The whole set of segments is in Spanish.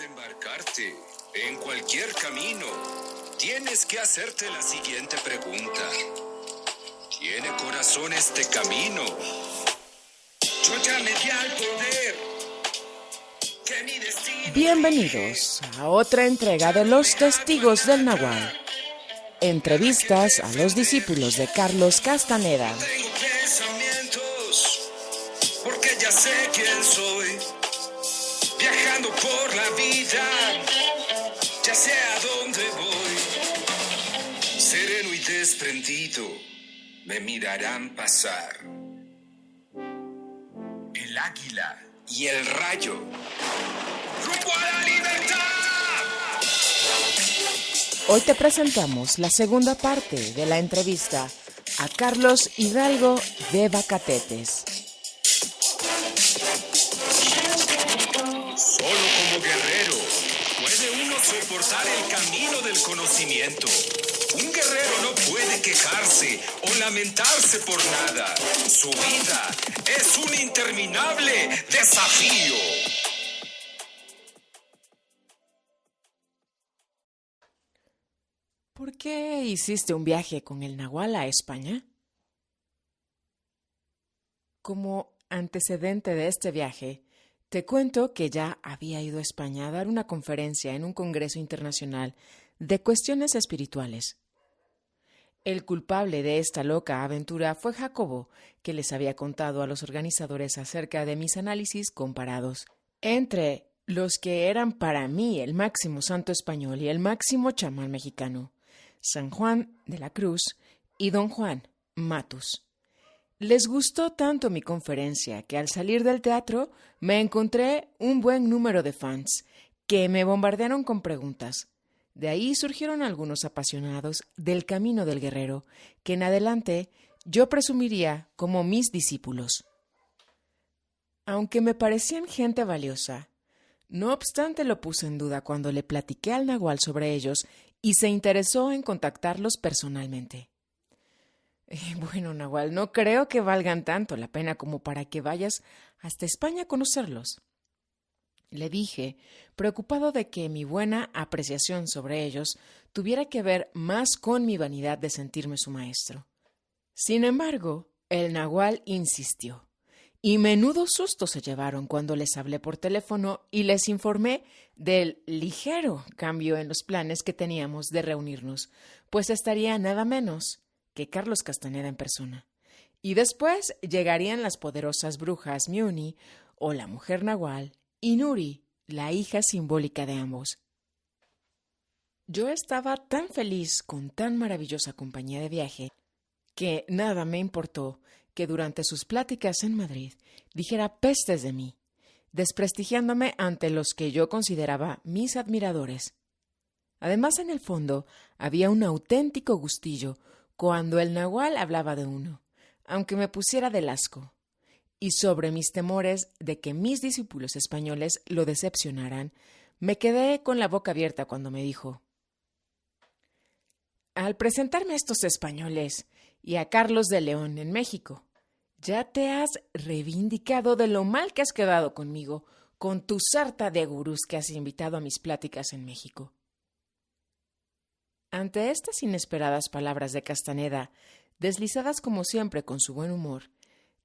de embarcarte en cualquier camino, tienes que hacerte la siguiente pregunta. ¿Tiene corazón este camino? Yo ya me di al poder que mi destino... Bienvenidos a otra entrega de Los Testigos del Nahual. Entrevistas a los discípulos de Carlos Castaneda. Tengo pensamientos, porque ya sé quién soy. Viajando por la vida, ya sé a dónde voy. Sereno y desprendido, me mirarán pasar. El águila y el rayo, ¡rumbo a la libertad! Hoy te presentamos la segunda parte de la entrevista a Carlos Hidalgo de Bacatetes. Solo como guerrero puede uno soportar el camino del conocimiento. Un guerrero no puede quejarse o lamentarse por nada. Su vida es un interminable desafío. ¿Por qué hiciste un viaje con el Nahual a España? Como antecedente de este viaje, te cuento que ya había ido a España a dar una conferencia en un congreso internacional de cuestiones espirituales. El culpable de esta loca aventura fue Jacobo, que les había contado a los organizadores acerca de mis análisis comparados entre los que eran para mí el máximo santo español y el máximo chamán mexicano, San Juan de la Cruz y Don Juan Matus. Les gustó tanto mi conferencia que al salir del teatro me encontré un buen número de fans que me bombardearon con preguntas. De ahí surgieron algunos apasionados del camino del guerrero, que en adelante yo presumiría como mis discípulos. Aunque me parecían gente valiosa, no obstante lo puse en duda cuando le platiqué al Nahual sobre ellos y se interesó en contactarlos personalmente. Bueno, Nahual, no creo que valgan tanto la pena como para que vayas hasta España a conocerlos. Le dije, preocupado de que mi buena apreciación sobre ellos tuviera que ver más con mi vanidad de sentirme su maestro. Sin embargo, el Nahual insistió, y menudo susto se llevaron cuando les hablé por teléfono y les informé del ligero cambio en los planes que teníamos de reunirnos, pues estaría nada menos que Carlos Castaneda en persona. Y después llegarían las poderosas brujas Miuni o la mujer Nahual y Nuri, la hija simbólica de ambos. Yo estaba tan feliz con tan maravillosa compañía de viaje que nada me importó que durante sus pláticas en Madrid dijera pestes de mí, desprestigiándome ante los que yo consideraba mis admiradores. Además, en el fondo, había un auténtico gustillo cuando el Nahual hablaba de uno, aunque me pusiera del asco, y sobre mis temores de que mis discípulos españoles lo decepcionaran, me quedé con la boca abierta cuando me dijo: al presentarme a estos españoles y a Carlos de León en México, ya te has reivindicado de lo mal que has quedado conmigo con tu sarta de gurús que has invitado a mis pláticas en México. Ante estas inesperadas palabras de Castaneda, deslizadas como siempre con su buen humor,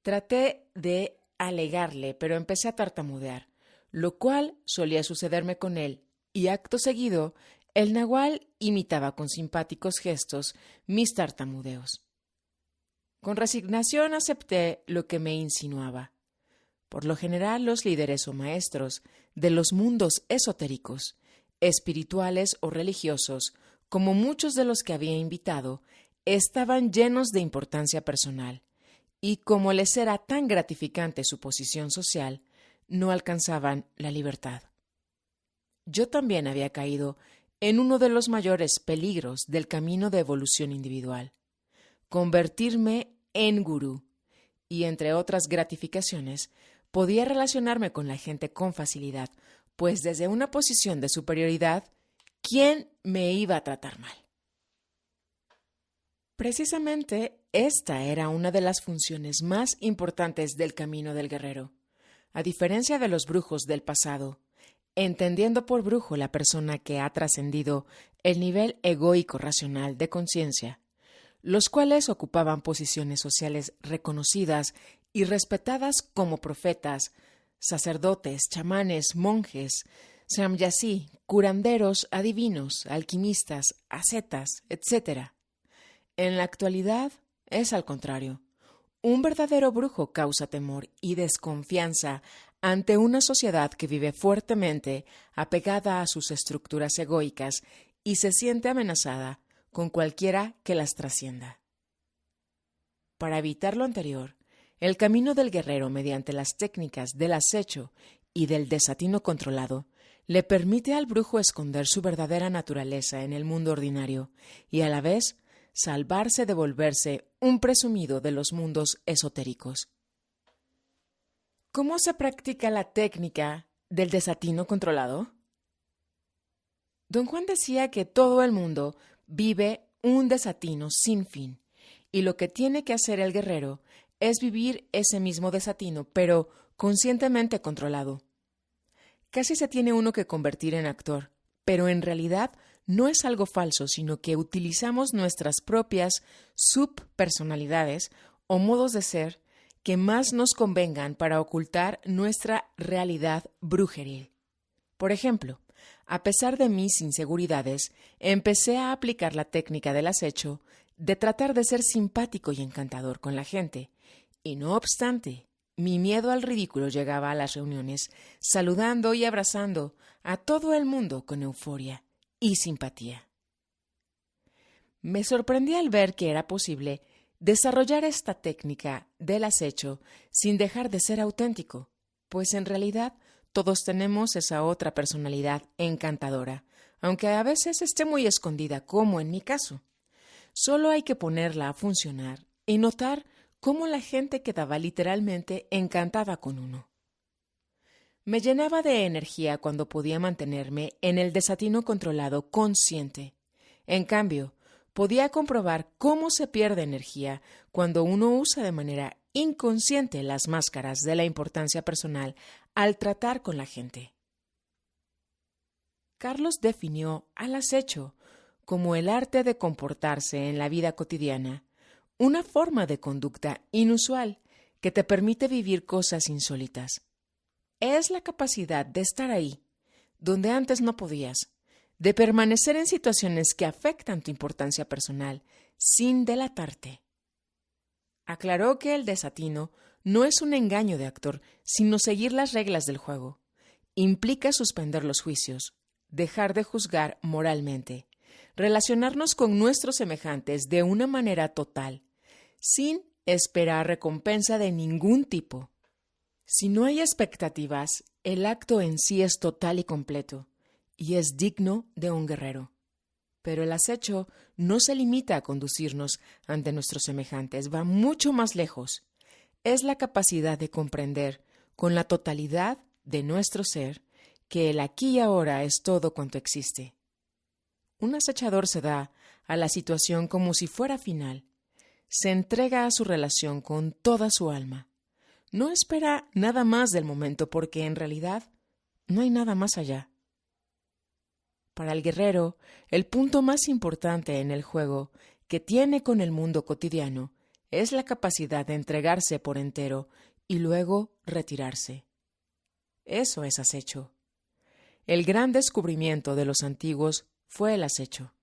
traté de alegarle, pero empecé a tartamudear, lo cual solía sucederme con él, y acto seguido, el Nahual imitaba con simpáticos gestos mis tartamudeos. Con resignación acepté lo que me insinuaba. Por lo general, los líderes o maestros de los mundos esotéricos, espirituales o religiosos, como muchos de los que había invitado, estaban llenos de importancia personal, y como les era tan gratificante su posición social, no alcanzaban la libertad. Yo también había caído en uno de los mayores peligros del camino de evolución individual: convertirme en gurú, y entre otras gratificaciones, podía relacionarme con la gente con facilidad, pues desde una posición de superioridad, ¿quién me iba a tratar mal? Precisamente esta era una de las funciones más importantes del camino del guerrero. A diferencia de los brujos del pasado, entendiendo por brujo la persona que ha trascendido el nivel egoico racional de conciencia, los cuales ocupaban posiciones sociales reconocidas y respetadas como profetas, sacerdotes, chamanes, monjes, samyasí, curanderos, adivinos, alquimistas, ascetas, etc. En la actualidad es al contrario. Un verdadero brujo causa temor y desconfianza ante una sociedad que vive fuertemente apegada a sus estructuras egoicas y se siente amenazada con cualquiera que las trascienda. Para evitar lo anterior, el camino del guerrero mediante las técnicas del acecho y del desatino controlado le permite al brujo esconder su verdadera naturaleza en el mundo ordinario y a la vez salvarse de volverse un presumido de los mundos esotéricos. ¿Cómo se practica la técnica del desatino controlado? Don Juan decía que todo el mundo vive un desatino sin fin, y lo que tiene que hacer el guerrero es vivir ese mismo desatino, pero conscientemente controlado. Casi se tiene uno que convertir en actor, pero en realidad no es algo falso, sino que utilizamos nuestras propias subpersonalidades o modos de ser que más nos convengan para ocultar nuestra realidad brujeril. Por ejemplo, a pesar de mis inseguridades, empecé a aplicar la técnica del acecho de tratar de ser simpático y encantador con la gente, y no obstante, mi miedo al ridículo llegaba a las reuniones saludando y abrazando a todo el mundo con euforia y simpatía. Me sorprendí al ver que era posible desarrollar esta técnica del acecho sin dejar de ser auténtico, pues en realidad todos tenemos esa otra personalidad encantadora, aunque a veces esté muy escondida, como en mi caso. Solo hay que ponerla a funcionar y notar cómo la gente quedaba literalmente encantada con uno. Me llenaba de energía cuando podía mantenerme en el desatino controlado consciente. En cambio, podía comprobar cómo se pierde energía cuando uno usa de manera inconsciente las máscaras de la importancia personal al tratar con la gente. Carlos definió al acecho como el arte de comportarse en la vida cotidiana, una forma de conducta inusual que te permite vivir cosas insólitas. Es la capacidad de estar ahí, donde antes no podías, de permanecer en situaciones que afectan tu importancia personal, sin delatarte. Aclaró que el desatino no es un engaño de actor, sino seguir las reglas del juego. Implica suspender los juicios, dejar de juzgar moralmente, relacionarnos con nuestros semejantes de una manera total, sin esperar recompensa de ningún tipo. Si no hay expectativas, el acto en sí es total y completo, y es digno de un guerrero. Pero el acecho no se limita a conducirnos ante nuestros semejantes, va mucho más lejos. Es la capacidad de comprender, con la totalidad de nuestro ser, que el aquí y ahora es todo cuanto existe. Un acechador se da a la situación como si fuera final. Se entrega a su relación con toda su alma. No espera nada más del momento porque en realidad no hay nada más allá. Para el guerrero, el punto más importante en el juego que tiene con el mundo cotidiano es la capacidad de entregarse por entero y luego retirarse. Eso es acecho. El gran descubrimiento de los antiguos fue el acecho.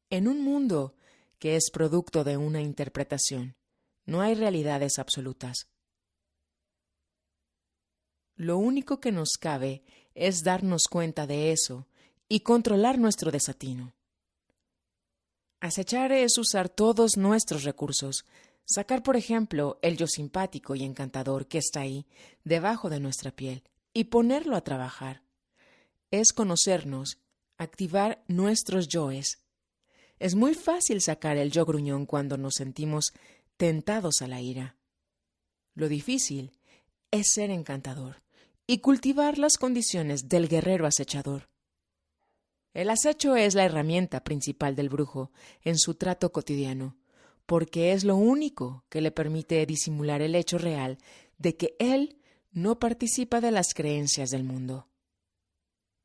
En un mundo que es producto de una interpretación, no hay realidades absolutas. Lo único que nos cabe es darnos cuenta de eso y controlar nuestro desatino. Acechar es usar todos nuestros recursos, sacar, por ejemplo, el yo simpático y encantador que está ahí, debajo de nuestra piel, y ponerlo a trabajar. Es conocernos, activar nuestros yoes. Es muy fácil sacar el yo gruñón cuando nos sentimos tentados a la ira. Lo difícil es ser encantador y cultivar las condiciones del guerrero acechador. El acecho es la herramienta principal del brujo en su trato cotidiano, porque es lo único que le permite disimular el hecho real de que él no participa de las creencias del mundo.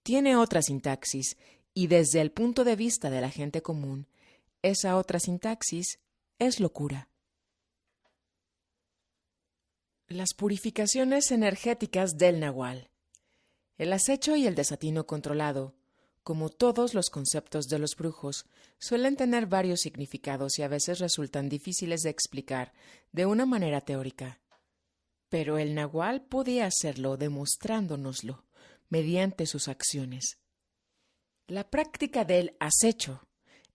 Tiene otra sintaxis y desde el punto de vista de la gente común, esa otra sintaxis es locura. Las purificaciones energéticas del Nahual. El acecho y el desatino controlado, como todos los conceptos de los brujos, suelen tener varios significados y a veces resultan difíciles de explicar de una manera teórica. Pero el Nahual podía hacerlo demostrándonoslo mediante sus acciones. La práctica del acecho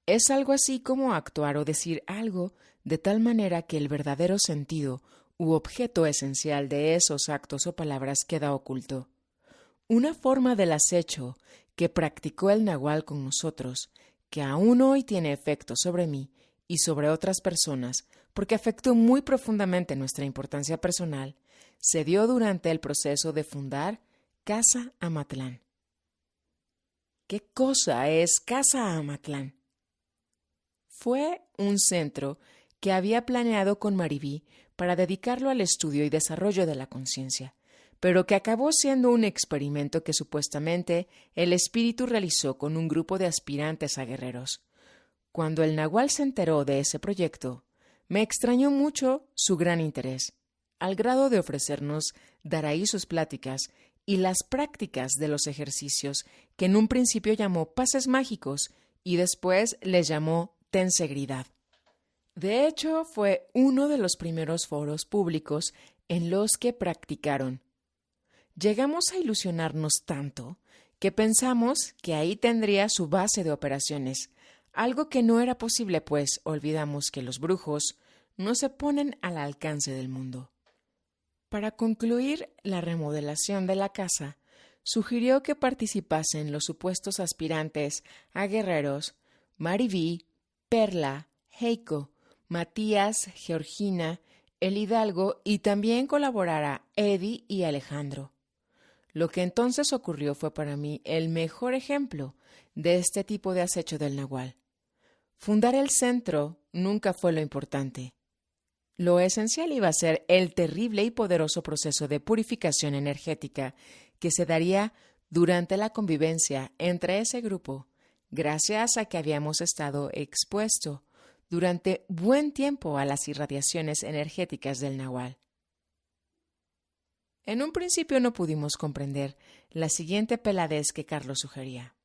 es algo así como actuar o decir algo de tal manera que el verdadero sentido u objeto esencial de esos actos o palabras queda oculto. Una forma del acecho que practicó el Nahual con nosotros, que aún hoy tiene efecto sobre mí y sobre otras personas, porque afectó muy profundamente nuestra importancia personal, se dio durante el proceso de fundar Casa Amatlán. ¿Qué cosa es Casa Amatlán? Fue un centro que había planeado con Mariví para dedicarlo al estudio y desarrollo de la conciencia, pero que acabó siendo un experimento que supuestamente el espíritu realizó con un grupo de aspirantes a guerreros. Cuando el Nahual se enteró de ese proyecto, me extrañó mucho su gran interés, al grado de ofrecernos dar ahí sus pláticas y las prácticas de los ejercicios que en un principio llamó pases mágicos y después les llamó tensegridad. De hecho, fue uno de los primeros foros públicos en los que practicaron. Llegamos a ilusionarnos tanto que pensamos que ahí tendría su base de operaciones, algo que no era posible, pues olvidamos que los brujos no se ponen al alcance del mundo. Para concluir la remodelación de la casa, sugirió que participasen los supuestos aspirantes a guerreros Mariví, Perla, Heiko, Matías, Georgina, el Hidalgo y también colaborara Eddie y Alejandro. Lo que entonces ocurrió fue para mí el mejor ejemplo de este tipo de acecho del Nahual. Fundar el centro nunca fue lo importante. Lo esencial iba a ser el terrible y poderoso proceso de purificación energética que se daría durante la convivencia entre ese grupo, gracias a que habíamos estado expuesto durante buen tiempo a las irradiaciones energéticas del Nahual. En un principio no pudimos comprender la siguiente peladez que Carlos sugería.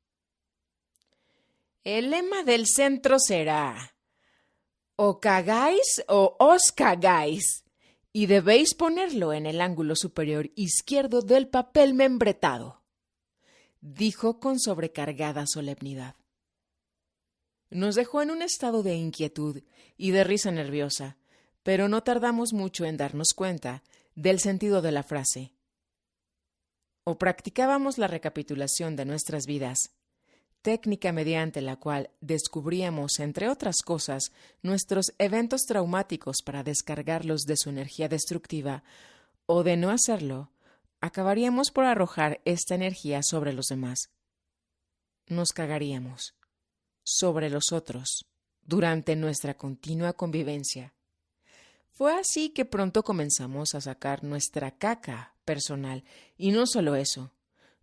El lema del centro será: o cagáis o os cagáis, y debéis ponerlo en el ángulo superior izquierdo del papel membretado, dijo con sobrecargada solemnidad. Nos dejó en un estado de inquietud y de risa nerviosa, pero no tardamos mucho en darnos cuenta del sentido de la frase. O practicábamos la recapitulación de nuestras vidas, técnica mediante la cual descubríamos, entre otras cosas, nuestros eventos traumáticos para descargarlos de su energía destructiva, o de no hacerlo, acabaríamos por arrojar esta energía sobre los demás. Nos cagaríamos sobre los otros durante nuestra continua convivencia. Fue así que pronto comenzamos a sacar nuestra caca personal, y no solo eso,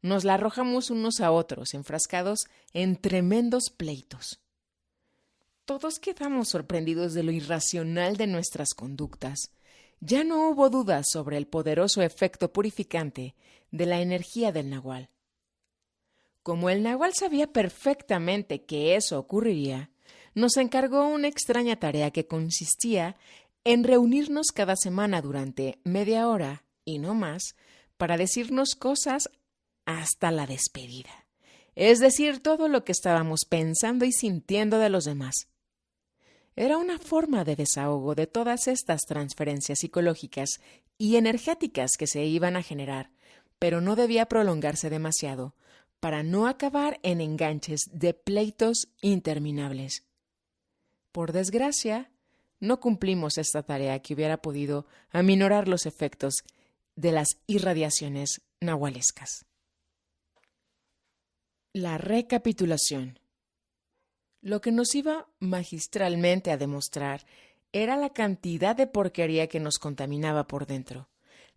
nos la arrojamos unos a otros, enfrascados en tremendos pleitos. Todos quedamos sorprendidos de lo irracional de nuestras conductas. Ya no hubo dudas sobre el poderoso efecto purificante de la energía del Nahual. Como el Nahual sabía perfectamente que eso ocurriría, nos encargó una extraña tarea que consistía en reunirnos cada semana durante media hora, y no más, para decirnos cosas hasta la despedida, es decir, todo lo que estábamos pensando y sintiendo de los demás. Era una forma de desahogo de todas estas transferencias psicológicas y energéticas que se iban a generar, pero no debía prolongarse demasiado para no acabar en enganches de pleitos interminables. Por desgracia, no cumplimos esta tarea que hubiera podido aminorar los efectos de las irradiaciones nahualescas. La recapitulación. Lo que nos iba magistralmente a demostrar era la cantidad de porquería que nos contaminaba por dentro,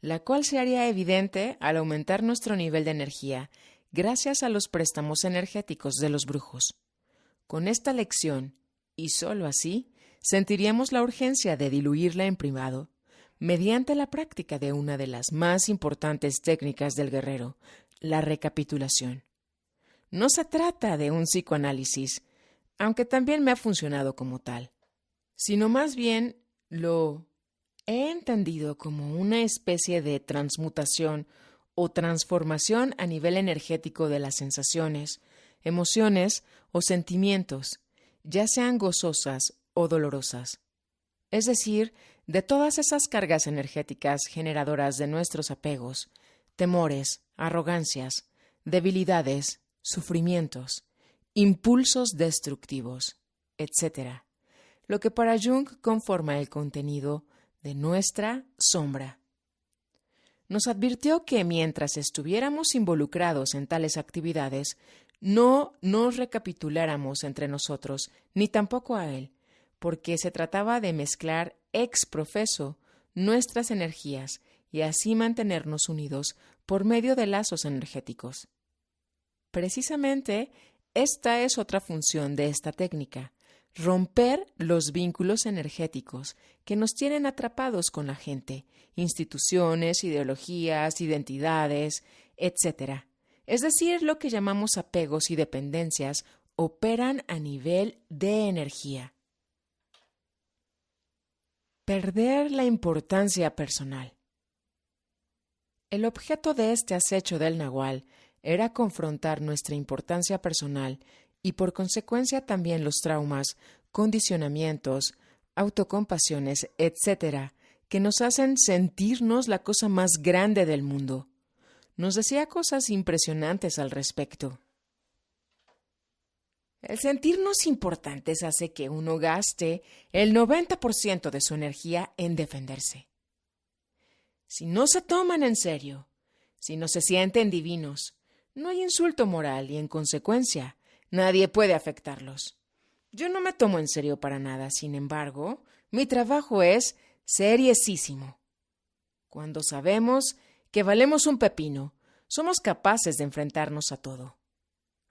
la cual se haría evidente al aumentar nuestro nivel de energía gracias a los préstamos energéticos de los brujos. Con esta lección, y sólo así, sentiríamos la urgencia de diluirla en privado, mediante la práctica de una de las más importantes técnicas del guerrero, la recapitulación. No se trata de un psicoanálisis, aunque también me ha funcionado como tal, sino más bien lo he entendido como una especie de transmutación o transformación a nivel energético de las sensaciones, emociones o sentimientos, ya sean gozosas o dolorosas. Es decir, de todas esas cargas energéticas generadoras de nuestros apegos, temores, arrogancias, debilidades, sufrimientos, impulsos destructivos, etc., lo que para Jung conforma el contenido de nuestra sombra. Nos advirtió que mientras estuviéramos involucrados en tales actividades, no nos recapituláramos entre nosotros, ni tampoco a él, porque se trataba de mezclar ex profeso nuestras energías y así mantenernos unidos por medio de lazos energéticos. Precisamente, esta es otra función de esta técnica: romper los vínculos energéticos que nos tienen atrapados con la gente, instituciones, ideologías, identidades, etc. Es decir, lo que llamamos apegos y dependencias operan a nivel de energía. Perder la importancia personal. El objeto de este acecho del Nahual era confrontar nuestra importancia personal y por consecuencia también los traumas, condicionamientos, autocompasiones, etc., que nos hacen sentirnos la cosa más grande del mundo. Nos decía cosas impresionantes al respecto. El sentirnos importantes hace que uno gaste el 90% de su energía en defenderse. Si no se toman en serio, si no se sienten divinos, no hay insulto moral y, en consecuencia, nadie puede afectarlos. Yo no me tomo en serio para nada, sin embargo, mi trabajo es seriosísimo. Cuando sabemos que valemos un pepino, somos capaces de enfrentarnos a todo.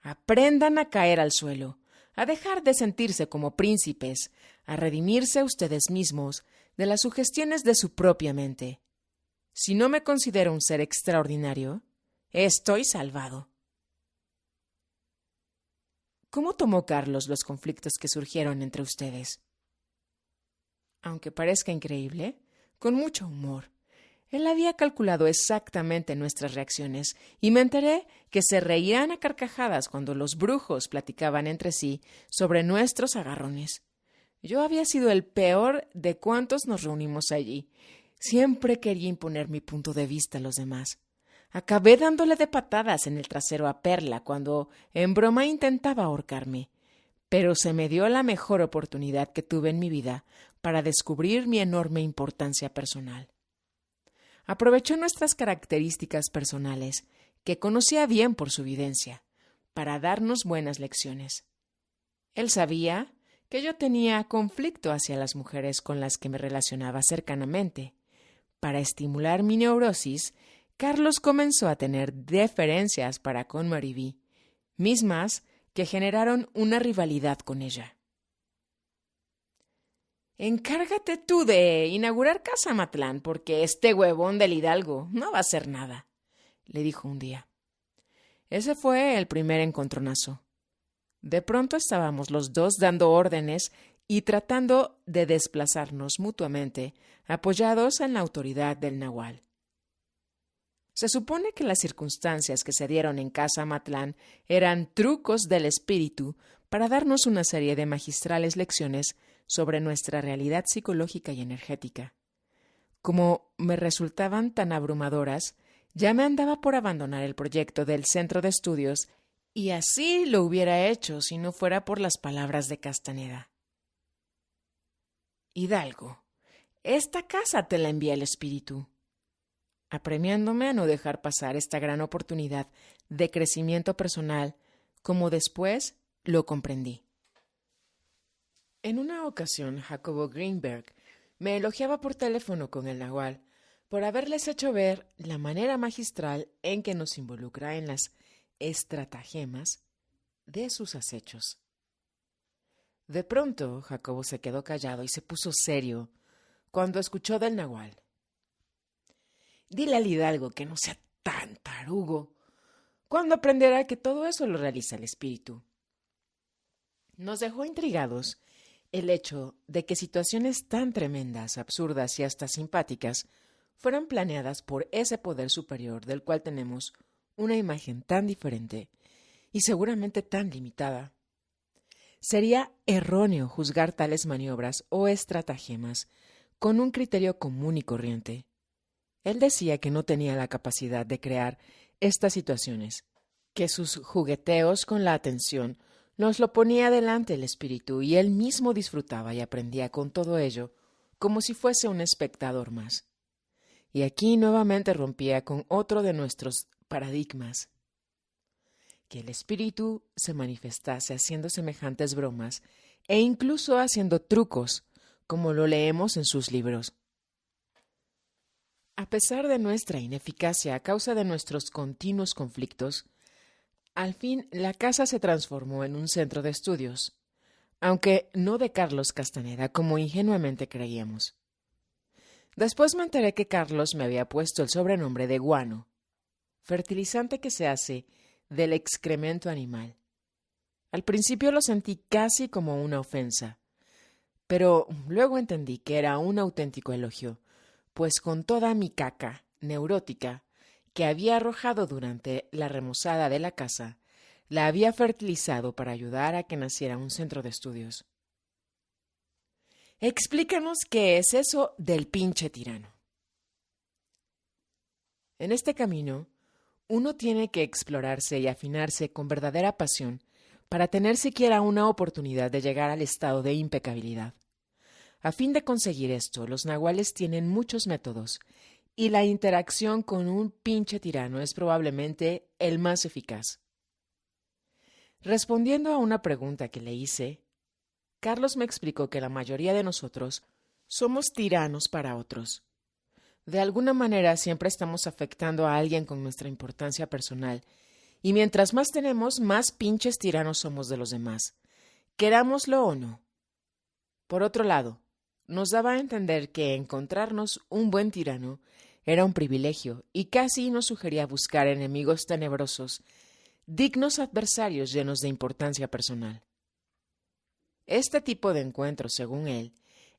Aprendan a caer al suelo, a dejar de sentirse como príncipes, a redimirse ustedes mismos de las sugestiones de su propia mente. Si no me considero un ser extraordinario, estoy salvado. ¿Cómo tomó Carlos los conflictos que surgieron entre ustedes? Aunque parezca increíble, con mucho humor. Él había calculado exactamente nuestras reacciones y me enteré que se reían a carcajadas cuando los brujos platicaban entre sí sobre nuestros agarrones. Yo había sido el peor de cuantos nos reunimos allí. Siempre quería imponer mi punto de vista a los demás. Acabé dándole de patadas en el trasero a Perla cuando en broma intentaba ahorcarme, pero se me dio la mejor oportunidad que tuve en mi vida para descubrir mi enorme importancia personal. Aprovechó nuestras características personales, que conocía bien por su videncia, para darnos buenas lecciones. Él sabía que yo tenía conflicto hacia las mujeres con las que me relacionaba cercanamente. Para estimular mi neurosis, Carlos comenzó a tener deferencias para con Maribí, mismas que generaron una rivalidad con ella. «Encárgate tú de inaugurar Casa Matlán, porque este huevón del Hidalgo no va a hacer nada», le dijo un día. Ese fue el primer encontronazo. De pronto estábamos los dos dando órdenes y tratando de desplazarnos mutuamente, apoyados en la autoridad del Nahual. Se supone que las circunstancias que se dieron en Casa Matlán eran trucos del espíritu para darnos una serie de magistrales lecciones sobre nuestra realidad psicológica y energética. Como me resultaban tan abrumadoras, ya me andaba por abandonar el proyecto del centro de estudios, y así lo hubiera hecho si no fuera por las palabras de Castaneda. «Hidalgo, esta casa te la envía el espíritu», apremiándome a no dejar pasar esta gran oportunidad de crecimiento personal, como después lo comprendí. En una ocasión, Jacobo Greenberg me elogiaba por teléfono con el Nahual, por haberles hecho ver la manera magistral en que nos involucra en las estratagemas de sus acechos. De pronto, Jacobo se quedó callado y se puso serio cuando escuchó del nahual. Dile al hidalgo que no sea tan tarugo. ¿Cuándo aprenderá que todo eso lo realiza el espíritu? Nos dejó intrigados el hecho de que situaciones tan tremendas, absurdas y hasta simpáticas fueran planeadas por ese poder superior del cual tenemos una imagen tan diferente y seguramente tan limitada. Sería erróneo juzgar tales maniobras o estratagemas con un criterio común y corriente. Él decía que no tenía la capacidad de crear estas situaciones, que sus jugueteos con la atención nos lo ponía delante el espíritu y él mismo disfrutaba y aprendía con todo ello como si fuese un espectador más. Y aquí nuevamente rompía con otro de nuestros paradigmas, que el espíritu se manifestase haciendo semejantes bromas e incluso haciendo trucos, como lo leemos en sus libros. A pesar de nuestra ineficacia a causa de nuestros continuos conflictos, al fin la casa se transformó en un centro de estudios, aunque no de Carlos Castaneda como ingenuamente creíamos. Después me enteré que Carlos me había puesto el sobrenombre de guano, fertilizante que se hace del excremento animal. Al principio lo sentí casi como una ofensa, pero luego entendí que era un auténtico elogio, pues con toda mi caca neurótica que había arrojado durante la remozada de la casa, la había fertilizado para ayudar a que naciera un centro de estudios. Explícanos qué es eso del pinche tirano. En este camino, uno tiene que explorarse y afinarse con verdadera pasión para tener siquiera una oportunidad de llegar al estado de impecabilidad. A fin de conseguir esto, los nahuales tienen muchos métodos y la interacción con un pinche tirano es probablemente el más eficaz. Respondiendo a una pregunta que le hice, Carlos me explicó que la mayoría de nosotros somos tiranos para otros. De alguna manera siempre estamos afectando a alguien con nuestra importancia personal, y mientras más tenemos, más pinches tiranos somos de los demás, querámoslo o no. Por otro lado, nos daba a entender que encontrarnos un buen tirano era un privilegio y casi nos sugería buscar enemigos tenebrosos, dignos adversarios llenos de importancia personal. Este tipo de encuentro, según él,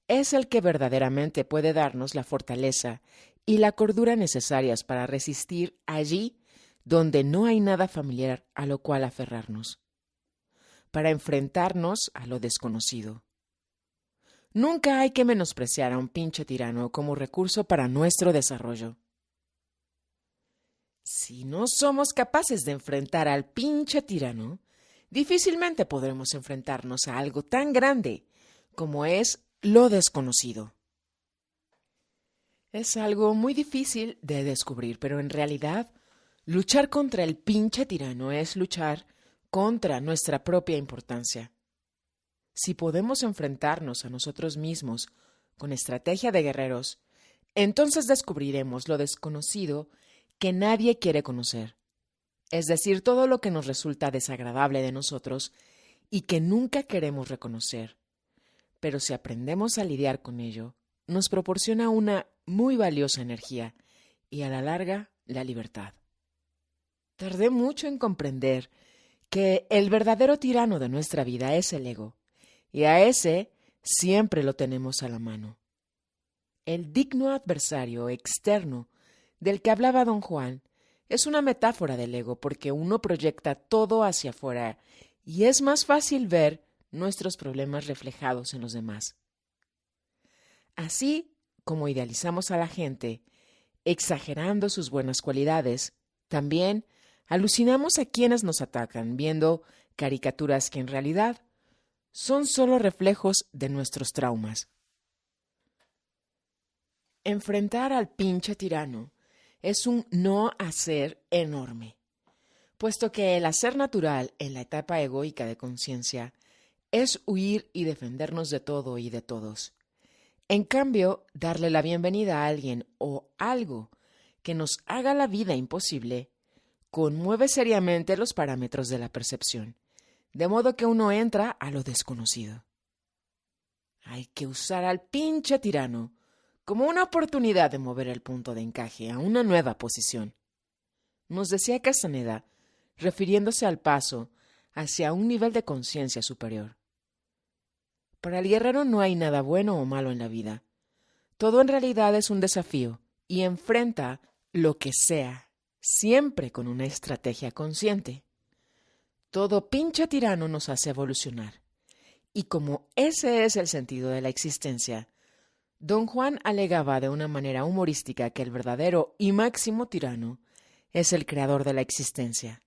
es el que verdaderamente puede darnos la fortaleza y la cordura necesarias para resistir allí donde no hay nada familiar a lo cual aferrarnos, para enfrentarnos a lo desconocido. Nunca hay que menospreciar a un pinche tirano como recurso para nuestro desarrollo. Si no somos capaces de enfrentar al pinche tirano, difícilmente podremos enfrentarnos a algo tan grande como es lo desconocido. Es algo muy difícil de descubrir, pero en realidad, luchar contra el pinche tirano es luchar contra nuestra propia importancia. Si podemos enfrentarnos a nosotros mismos con estrategia de guerreros, entonces descubriremos lo desconocido que nadie quiere conocer, es decir, todo lo que nos resulta desagradable de nosotros y que nunca queremos reconocer. Pero si aprendemos a lidiar con ello, nos proporciona una muy valiosa energía y a la larga la libertad. Tardé mucho en comprender que el verdadero tirano de nuestra vida es el ego, y a ese siempre lo tenemos a la mano. El digno adversario externo del que hablaba don Juan es una metáfora del ego porque uno proyecta todo hacia afuera y es más fácil ver nuestros problemas reflejados en los demás. Así como idealizamos a la gente, exagerando sus buenas cualidades, también alucinamos a quienes nos atacan viendo caricaturas que en realidad son solo reflejos de nuestros traumas. Enfrentar al pinche tirano es un no hacer enorme, puesto que el hacer natural en la etapa egoica de conciencia es huir y defendernos de todo y de todos. En cambio, darle la bienvenida a alguien o algo que nos haga la vida imposible conmueve seriamente los parámetros de la percepción, de modo que uno entra a lo desconocido. Hay que usar al pinche tirano como una oportunidad de mover el punto de encaje a una nueva posición, nos decía Castaneda, refiriéndose al paso hacia un nivel de conciencia superior. Para el guerrero no hay nada bueno o malo en la vida. Todo en realidad es un desafío y enfrenta lo que sea, siempre con una estrategia consciente. Todo pinche tirano nos hace evolucionar. Y como ese es el sentido de la existencia, don Juan alegaba de una manera humorística que el verdadero y máximo tirano es el creador de la existencia.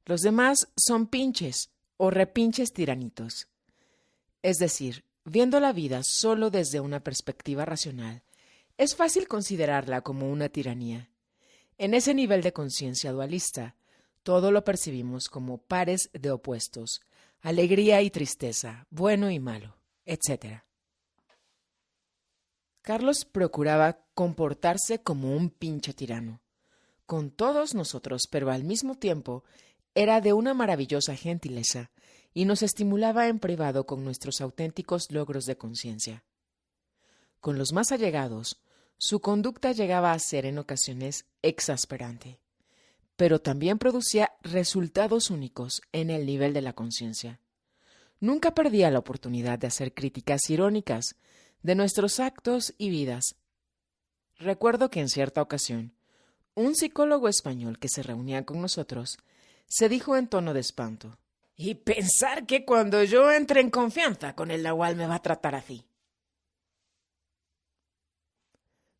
Los demás son pinches o repinches tiranitos. Es decir, viendo la vida solo desde una perspectiva racional, es fácil considerarla como una tiranía. En ese nivel de conciencia dualista, todo lo percibimos como pares de opuestos, alegría y tristeza, bueno y malo, etc. Carlos procuraba comportarse como un pinche tirano, con todos nosotros, pero al mismo tiempo era de una maravillosa gentileza y nos estimulaba en privado con nuestros auténticos logros de conciencia. Con los más allegados, su conducta llegaba a ser en ocasiones exasperante, pero también producía resultados únicos en el nivel de la conciencia. Nunca perdía la oportunidad de hacer críticas irónicas de nuestros actos y vidas. Recuerdo que en cierta ocasión, un psicólogo español que se reunía con nosotros se dijo en tono de espanto: «Y pensar que cuando yo entre en confianza con el nahual me va a tratar así».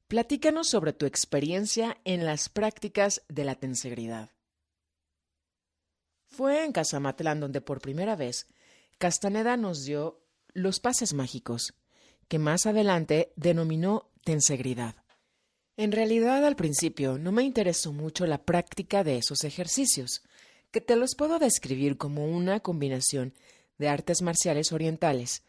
Platícanos sobre tu experiencia en las prácticas de la tensegridad. Fue en Casamatlán donde por primera vez Castaneda nos dio los pases mágicos, que más adelante denominó tensegridad. En realidad, al principio no me interesó mucho la práctica de esos ejercicios, que te los puedo describir como una combinación de artes marciales orientales,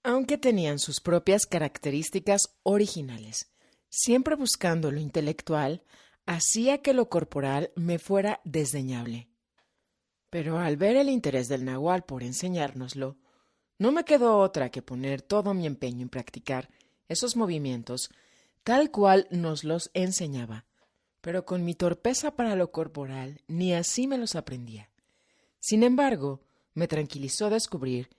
aunque tenían sus propias características originales. Siempre buscando lo intelectual, hacía que lo corporal me fuera desdeñable. Pero al ver el interés del nahual por enseñárnoslo, no me quedó otra que poner todo mi empeño en practicar esos movimientos tal cual nos los enseñaba, pero con mi torpeza para lo corporal ni así me los aprendía. Sin embargo, me tranquilizó descubrir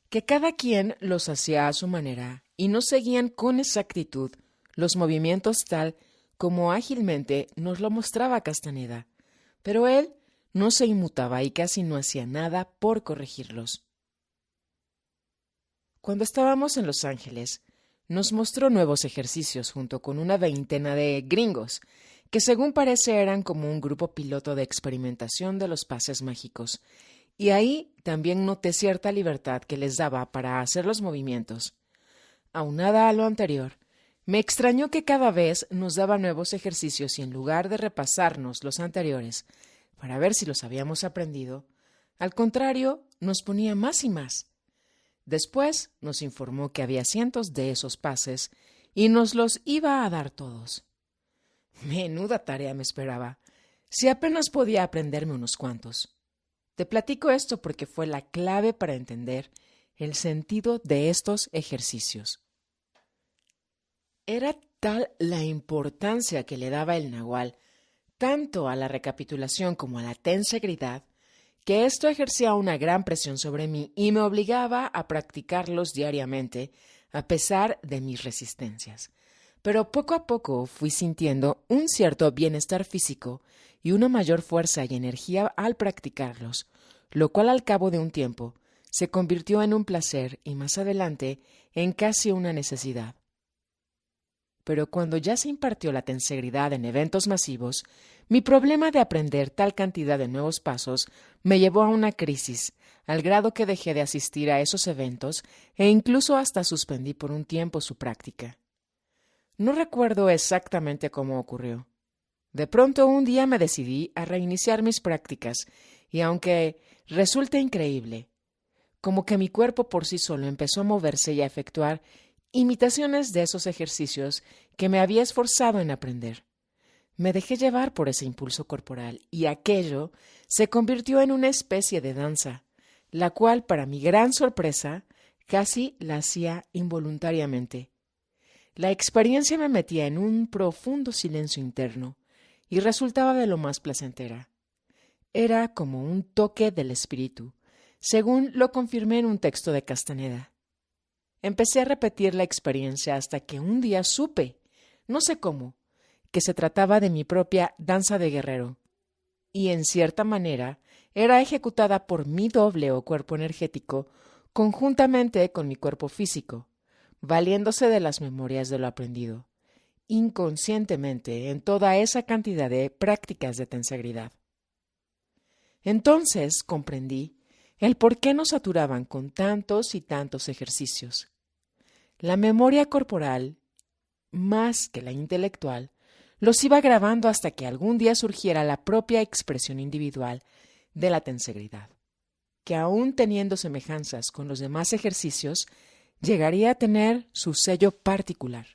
que cada quien los hacía a su manera y no seguían con exactitud los movimientos tal como ágilmente nos lo mostraba Castaneda, pero él no se inmutaba y casi no hacía nada por corregirlos. Cuando estábamos en Los Ángeles, nos mostró nuevos ejercicios junto con una veintena de gringos, que según parece eran como un grupo piloto de experimentación de los pases mágicos, y ahí también noté cierta libertad que les daba para hacer los movimientos. Aunada a lo anterior, me extrañó que cada vez nos daba nuevos ejercicios y en lugar de repasarnos los anteriores para ver si los habíamos aprendido, al contrario, nos ponía más y más. Después nos informó que había cientos de esos pases y nos los iba a dar todos. Menuda tarea me esperaba, si apenas podía aprenderme unos cuantos. Te platico esto porque fue la clave para entender el sentido de estos ejercicios. Era tal la importancia que le daba el nahual, tanto a la recapitulación como a la tensegridad, que esto ejercía una gran presión sobre mí y me obligaba a practicarlos diariamente, a pesar de mis resistencias. Pero poco a poco fui sintiendo un cierto bienestar físico y una mayor fuerza y energía al practicarlos, lo cual al cabo de un tiempo se convirtió en un placer y más adelante en casi una necesidad. Pero cuando ya se impartió la tensegridad en eventos masivos, mi problema de aprender tal cantidad de nuevos pasos me llevó a una crisis, al grado que dejé de asistir a esos eventos e incluso hasta suspendí por un tiempo su práctica. No recuerdo exactamente cómo ocurrió. De pronto un día me decidí a reiniciar mis prácticas y aunque resulte increíble, como que mi cuerpo por sí solo empezó a moverse y a efectuar imitaciones de esos ejercicios que me había esforzado en aprender. Me dejé llevar por ese impulso corporal y aquello se convirtió en una especie de danza, la cual, para mi gran sorpresa, casi la hacía involuntariamente. La experiencia me metía en un profundo silencio interno y resultaba de lo más placentera. Era como un toque del espíritu, según lo confirmé en un texto de Castaneda. Empecé a repetir la experiencia hasta que un día supe, no sé cómo, que se trataba de mi propia danza de guerrero, y en cierta manera era ejecutada por mi doble o cuerpo energético conjuntamente con mi cuerpo físico, valiéndose de las memorias de lo aprendido, inconscientemente en toda esa cantidad de prácticas de tensegridad. Entonces comprendí el por qué nos saturaban con tantos y tantos ejercicios. La memoria corporal, más que la intelectual, los iba grabando hasta que algún día surgiera la propia expresión individual de la tensegridad, que aún teniendo semejanzas con los demás ejercicios, llegaría a tener su sello particular.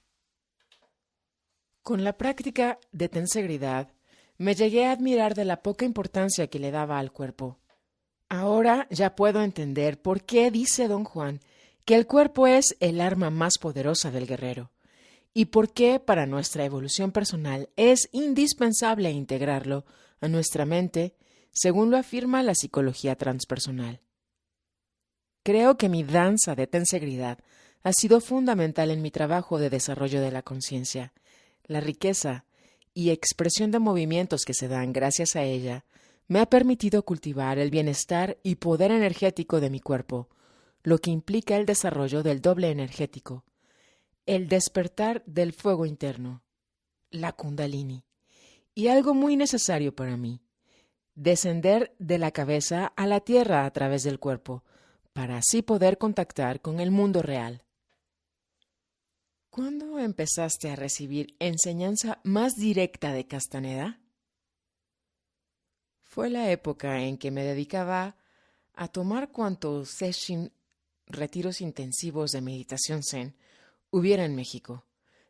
Con la práctica de tensegridad, me llegué a admirar de la poca importancia que le daba al cuerpo. Ahora ya puedo entender por qué dice don Juan que el cuerpo es el arma más poderosa del guerrero, y por qué para nuestra evolución personal es indispensable integrarlo a nuestra mente, según lo afirma la psicología transpersonal. Creo que mi danza de tensegridad ha sido fundamental en mi trabajo de desarrollo de la conciencia. La riqueza y expresión de movimientos que se dan gracias a ella me ha permitido cultivar el bienestar y poder energético de mi cuerpo, lo que implica el desarrollo del doble energético, el despertar del fuego interno, la Kundalini, y algo muy necesario para mí, descender de la cabeza a la tierra a través del cuerpo, para así poder contactar con el mundo real. ¿Cuándo empezaste a recibir enseñanza más directa de Castaneda? Fue la época en que me dedicaba a tomar cuantos session, retiros intensivos de meditación zen, hubiera en México,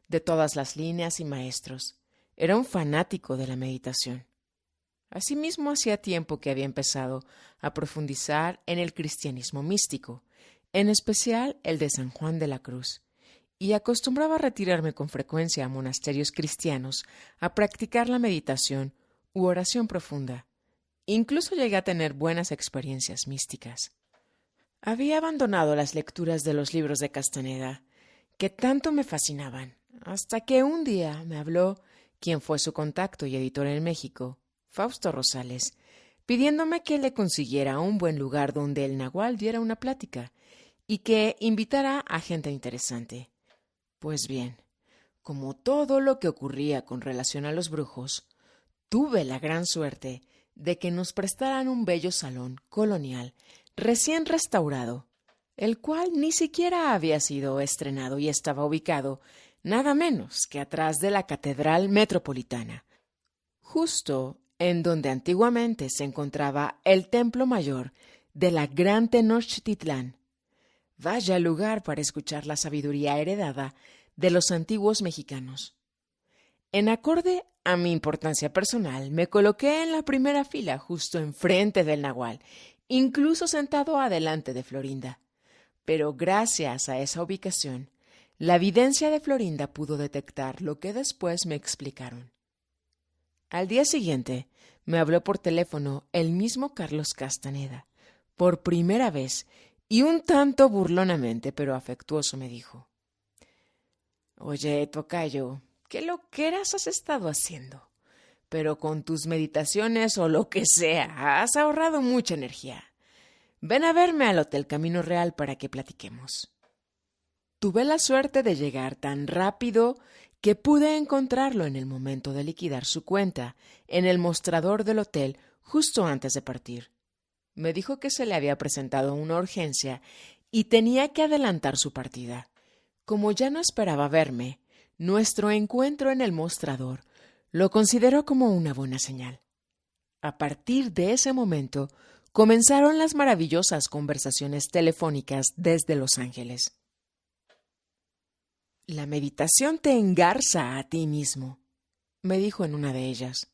de todas las líneas y maestros. Era un fanático de la meditación. Asimismo, hacía tiempo que había empezado a profundizar en el cristianismo místico, en especial el de San Juan de la Cruz, y acostumbraba a retirarme con frecuencia a monasterios cristianos a practicar la meditación u oración profunda. Incluso llegué a tener buenas experiencias místicas. Había abandonado las lecturas de los libros de Castaneda, que tanto me fascinaban, hasta que un día me habló quien fue su contacto y editor en México, Fausto Rosales, pidiéndome que le consiguiera un buen lugar donde el nahual diera una plática y que invitara a gente interesante. Pues bien, como todo lo que ocurría con relación a los brujos, tuve la gran suerte de que nos prestaran un bello salón colonial recién restaurado, el cual ni siquiera había sido estrenado y estaba ubicado nada menos que atrás de la Catedral Metropolitana, justo en donde antiguamente se encontraba el templo mayor de la Gran Tenochtitlán. Vaya lugar para escuchar la sabiduría heredada de los antiguos mexicanos. En acorde a mi importancia personal, me coloqué en la primera fila justo enfrente del nahual, incluso sentado adelante de Florinda. Pero gracias a esa ubicación, la evidencia de Florinda pudo detectar lo que después me explicaron. Al día siguiente, me habló por teléfono el mismo Carlos Castaneda, por primera vez, y un tanto burlonamente, pero afectuoso, me dijo: «Oye, tocayo, ¿qué loqueras has estado haciendo? Pero con tus meditaciones o lo que sea, has ahorrado mucha energía. Ven a verme al Hotel Camino Real para que platiquemos». Tuve la suerte de llegar tan rápido que pude encontrarlo en el momento de liquidar su cuenta, en el mostrador del hotel, justo antes de partir. Me dijo que se le había presentado una urgencia y tenía que adelantar su partida. Como ya no esperaba verme, nuestro encuentro en el mostrador lo consideró como una buena señal. A partir de ese momento, comenzaron las maravillosas conversaciones telefónicas desde Los Ángeles. La meditación te engarza a ti mismo, me dijo en una de ellas.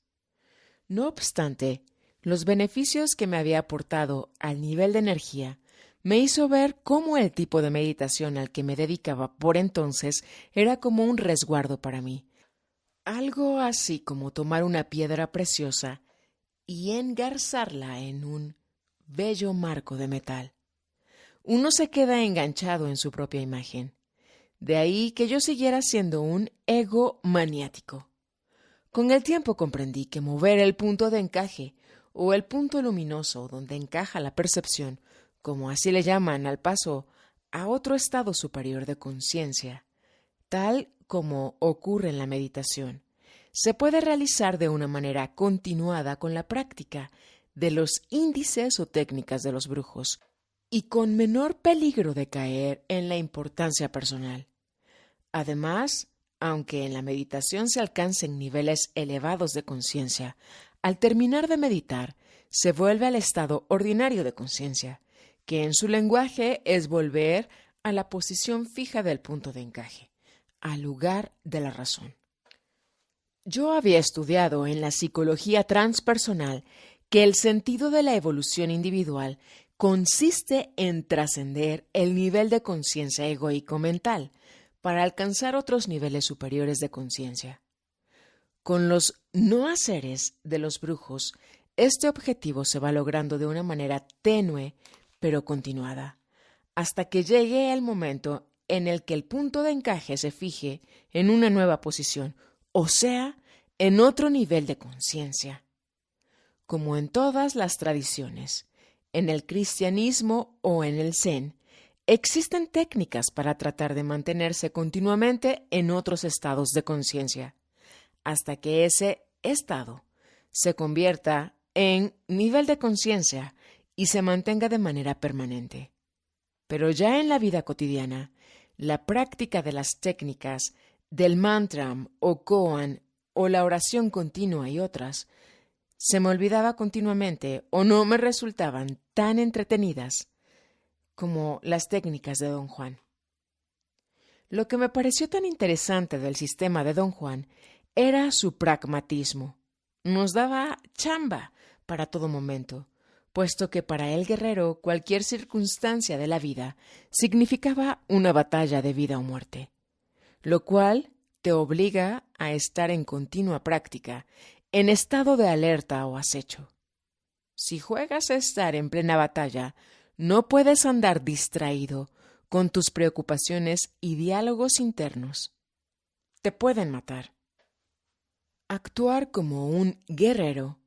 No obstante, los beneficios que me había aportado al nivel de energía me hizo ver cómo el tipo de meditación al que me dedicaba por entonces era como un resguardo para mí. Algo así como tomar una piedra preciosa y engarzarla en un bello marco de metal. Uno se queda enganchado en su propia imagen. De ahí que yo siguiera siendo un ego maniático. Con el tiempo comprendí que mover el punto de encaje o el punto luminoso donde encaja la percepción, como así le llaman al paso a otro estado superior de conciencia, tal como ocurre en la meditación, se puede realizar de una manera continuada con la práctica de los índices o técnicas de los brujos y con menor peligro de caer en la importancia personal. Además, aunque en la meditación se alcancen niveles elevados de conciencia, al terminar de meditar se vuelve al estado ordinario de conciencia, que en su lenguaje es volver a la posición fija del punto de encaje, al lugar de la razón. Yo había estudiado en la psicología transpersonal que el sentido de la evolución individual consiste en trascender el nivel de conciencia egoico-mental para alcanzar otros niveles superiores de conciencia. Con los no haceres de los brujos, este objetivo se va logrando de una manera tenue pero continuada, hasta que llegue el momento en el que el punto de encaje se fije en una nueva posición, o sea, en otro nivel de conciencia. Como en todas las tradiciones, en el cristianismo o en el zen, existen técnicas para tratar de mantenerse continuamente en otros estados de conciencia, hasta que ese estado se convierta en nivel de conciencia y se mantenga de manera permanente. Pero ya en la vida cotidiana, la práctica de las técnicas del mantra o koan o la oración continua y otras se me olvidaba continuamente o no me resultaban tan entretenidas como las técnicas de Don Juan. Lo que me pareció tan interesante del sistema de Don Juan era su pragmatismo. Nos daba chamba para todo momento, puesto que para el guerrero cualquier circunstancia de la vida significaba una batalla de vida o muerte, lo cual te obliga a estar en continua práctica, en estado de alerta o acecho. Si juegas a estar en plena batalla, no puedes andar distraído con tus preocupaciones y diálogos internos. Te pueden matar. Actuar como un guerrero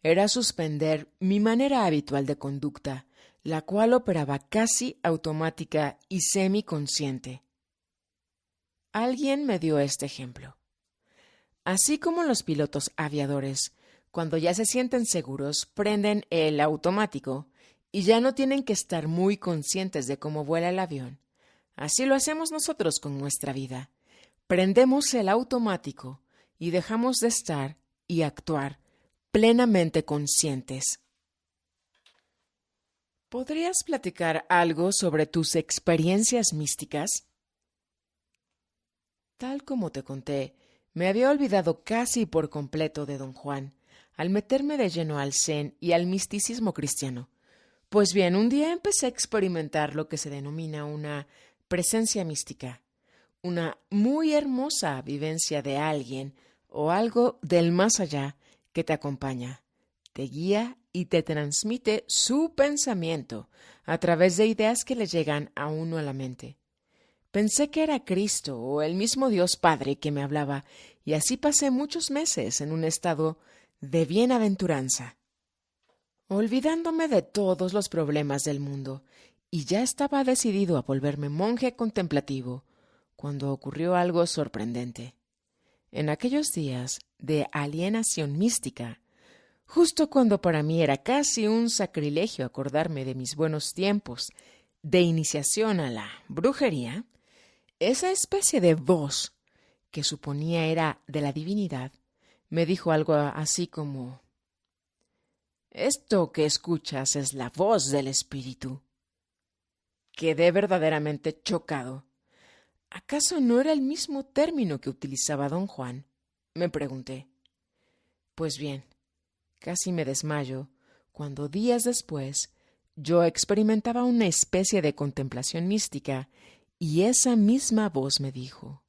era suspender mi manera habitual de conducta, la cual operaba casi automática y semiconsciente. Alguien me dio este ejemplo. Así como los pilotos aviadores, cuando ya se sienten seguros, prenden el automático y ya no tienen que estar muy conscientes de cómo vuela el avión. Así lo hacemos nosotros con nuestra vida. Prendemos el automático y dejamos de estar y actuar plenamente conscientes. ¿Podrías platicar algo sobre tus experiencias místicas? Tal como te conté, me había olvidado casi por completo de Don Juan, al meterme de lleno al zen y al misticismo cristiano. Pues bien, un día empecé a experimentar lo que se denomina una presencia mística, una muy hermosa vivencia de alguien o algo del más allá que te acompaña, te guía y te transmite su pensamiento a través de ideas que le llegan a uno a la mente. Pensé que era Cristo o el mismo Dios Padre que me hablaba, y así pasé muchos meses en un estado de bienaventuranza, olvidándome de todos los problemas del mundo, y ya estaba decidido a volverme monje contemplativo, cuando ocurrió algo sorprendente. En aquellos días de alienación mística, justo cuando para mí era casi un sacrilegio acordarme de mis buenos tiempos de iniciación a la brujería, esa especie de voz, que suponía era de la divinidad, me dijo algo así como: «Esto que escuchas es la voz del espíritu». Quedé verdaderamente chocado. ¿Acaso no era el mismo término que utilizaba don Juan? Me pregunté. Pues bien, casi me desmayo cuando días después yo experimentaba una especie de contemplación mística y esa misma voz me dijo: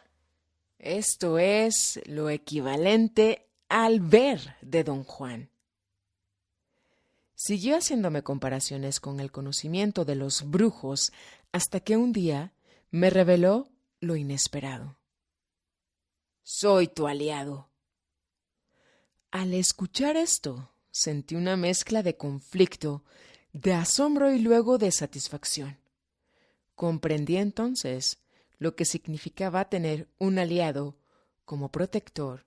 esto es lo equivalente al ver de don Juan. Siguió haciéndome comparaciones con el conocimiento de los brujos hasta que un día me reveló lo inesperado. Soy tu aliado. Al escuchar esto, sentí una mezcla de conflicto, de asombro y luego de satisfacción. Comprendí entonces lo que significaba tener un aliado como protector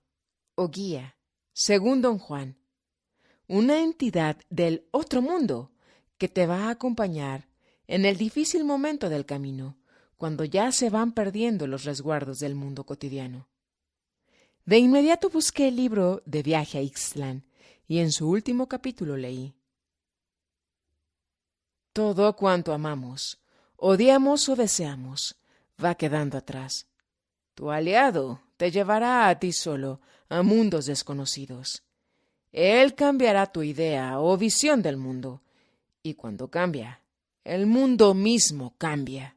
o guía, según don Juan, una entidad del otro mundo que te va a acompañar en el difícil momento del camino, cuando ya se van perdiendo los resguardos del mundo cotidiano. De inmediato busqué el libro de Viaje a Ixtlán y en su último capítulo leí: todo cuanto amamos, odiamos o deseamos, va quedando atrás. Tu aliado te llevará a ti solo a mundos desconocidos. Él cambiará tu idea o visión del mundo, y cuando cambia, el mundo mismo cambia.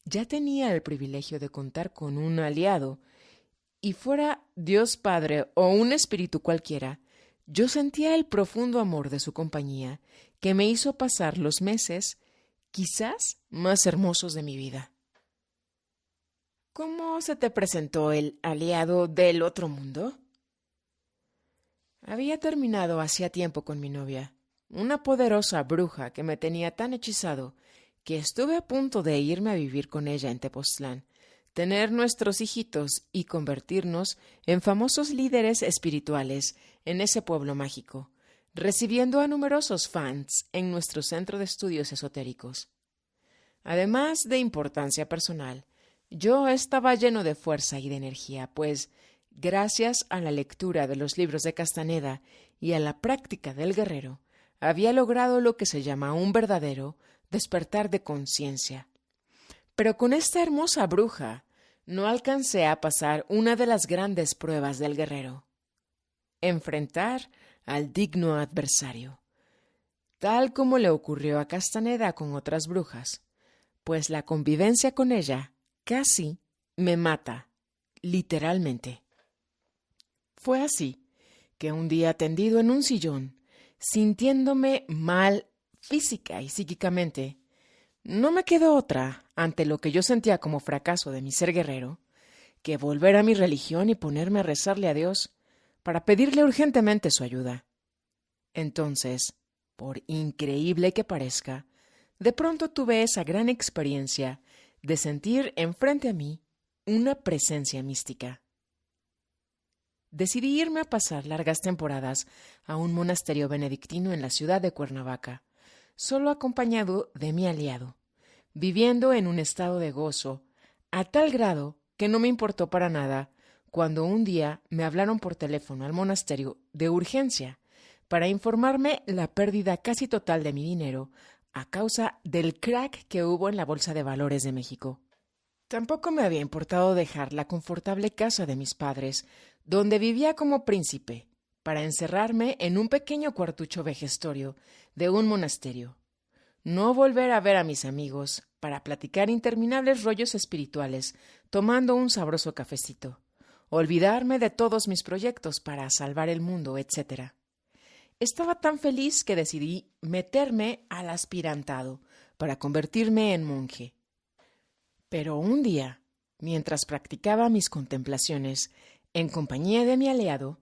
Ya tenía el privilegio de contar con un aliado, y fuera Dios Padre o un espíritu cualquiera, yo sentía el profundo amor de su compañía que me hizo pasar los meses, quizás, más hermosos de mi vida. ¿Cómo se te presentó el aliado del otro mundo? Había terminado hacía tiempo con mi novia, una poderosa bruja que me tenía tan hechizado que estuve a punto de irme a vivir con ella en Tepoztlán, tener nuestros hijitos y convertirnos en famosos líderes espirituales en ese pueblo mágico, recibiendo a numerosos fans en nuestro centro de estudios esotéricos. Además de importancia personal, yo estaba lleno de fuerza y de energía, pues, gracias a la lectura de los libros de Castaneda y a la práctica del guerrero, había logrado lo que se llama un verdadero despertar de conciencia. Pero con esta hermosa bruja no alcancé a pasar una de las grandes pruebas del guerrero: enfrentar al digno adversario, tal como le ocurrió a Castaneda con otras brujas, pues la convivencia con ella casi me mata, literalmente. Fue así que un día, tendido en un sillón, sintiéndome mal física y psíquicamente, no me quedó otra, ante lo que yo sentía como fracaso de mi ser guerrero, que volver a mi religión y ponerme a rezarle a Dios para pedirle urgentemente su ayuda. Entonces, por increíble que parezca, de pronto tuve esa gran experiencia de sentir enfrente a mí una presencia mística. Decidí irme a pasar largas temporadas a un monasterio benedictino en la ciudad de Cuernavaca, solo acompañado de mi aliado, viviendo en un estado de gozo, a tal grado que no me importó para nada cuando un día me hablaron por teléfono al monasterio de urgencia para informarme la pérdida casi total de mi dinero a causa del crack que hubo en la Bolsa de Valores de México. Tampoco me había importado dejar la confortable casa de mis padres, donde vivía como príncipe, para encerrarme en un pequeño cuartucho vejestorio de un monasterio. No volver a ver a mis amigos para platicar interminables rollos espirituales, tomando un sabroso cafecito. Olvidarme de todos mis proyectos para salvar el mundo, etc. Estaba tan feliz que decidí meterme al aspirantado para convertirme en monje. Pero un día, mientras practicaba mis contemplaciones en compañía de mi aliado,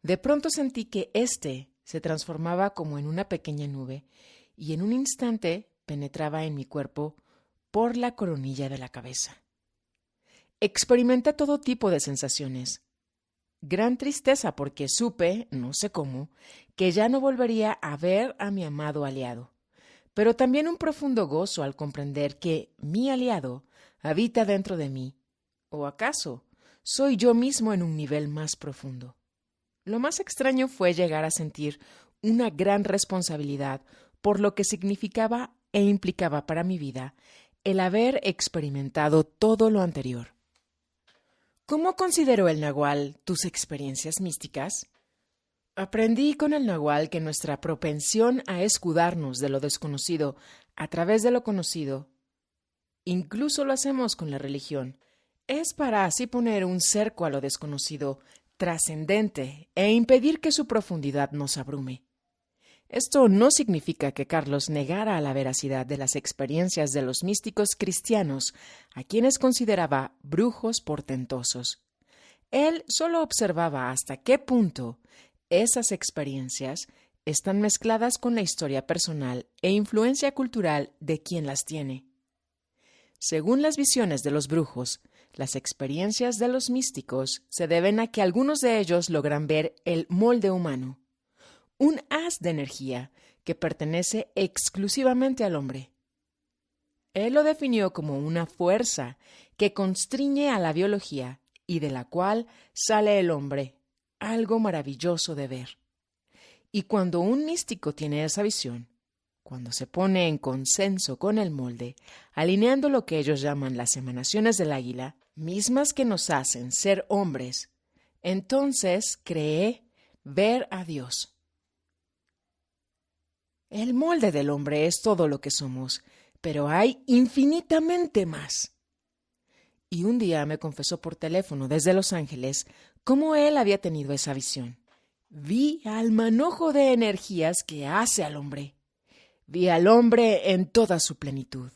de pronto sentí que éste se transformaba como en una pequeña nube y en un instante penetraba en mi cuerpo por la coronilla de la cabeza. Experimenté todo tipo de sensaciones. Gran tristeza porque supe, no sé cómo, que ya no volvería a ver a mi amado aliado, pero también un profundo gozo al comprender que mi aliado habita dentro de mí, o acaso soy yo mismo en un nivel más profundo. Lo más extraño fue llegar a sentir una gran responsabilidad por lo que significaba e implicaba para mi vida el haber experimentado todo lo anterior. ¿Cómo consideró el Nahual tus experiencias místicas? Aprendí con el Nahual que nuestra propensión a escudarnos de lo desconocido a través de lo conocido, incluso lo hacemos con la religión, es para así poner un cerco a lo desconocido, trascendente, e impedir que su profundidad nos abrume. Esto no significa que Carlos negara la veracidad de las experiencias de los místicos cristianos, a quienes consideraba brujos portentosos. Él solo observaba hasta qué punto esas experiencias están mezcladas con la historia personal e influencia cultural de quien las tiene. Según las visiones de los brujos, las experiencias de los místicos se deben a que algunos de ellos logran ver el molde humano, un haz de energía que pertenece exclusivamente al hombre. Él lo definió como una fuerza que constriñe a la biología y de la cual sale el hombre, algo maravilloso de ver. Y cuando un místico tiene esa visión, cuando se pone en consenso con el molde, alineando lo que ellos llaman las emanaciones del águila, mismas que nos hacen ser hombres, entonces cree ver a Dios. El molde del hombre es todo lo que somos, pero hay infinitamente más. Y un día me confesó por teléfono desde Los Ángeles cómo él había tenido esa visión. Vi al manojo de energías que hace al hombre. Vi al hombre en toda su plenitud,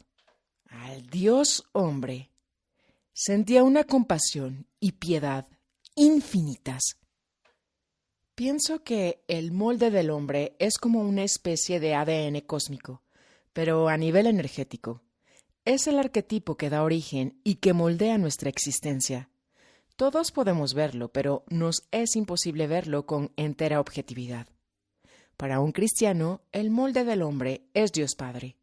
al Dios hombre. Sentía una compasión y piedad infinitas. Pienso que el molde del hombre es como una especie de ADN cósmico, pero a nivel energético. Es el arquetipo que da origen y que moldea nuestra existencia. Todos podemos verlo, pero nos es imposible verlo con entera objetividad. Para un cristiano, el molde del hombre es Dios Padre.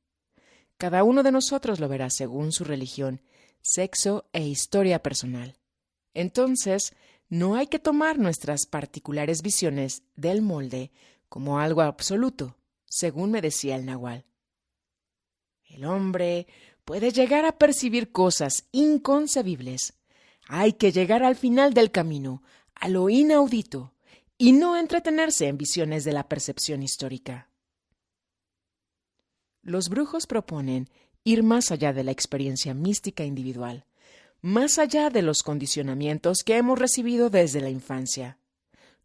Cada uno de nosotros lo verá según su religión, sexo e historia personal. Entonces, no hay que tomar nuestras particulares visiones del molde como algo absoluto, según me decía el Nahual. El hombre puede llegar a percibir cosas inconcebibles. Hay que llegar al final del camino, a lo inaudito, y no entretenerse en visiones de la percepción histórica. Los brujos proponen ir más allá de la experiencia mística individual, más allá de los condicionamientos que hemos recibido desde la infancia.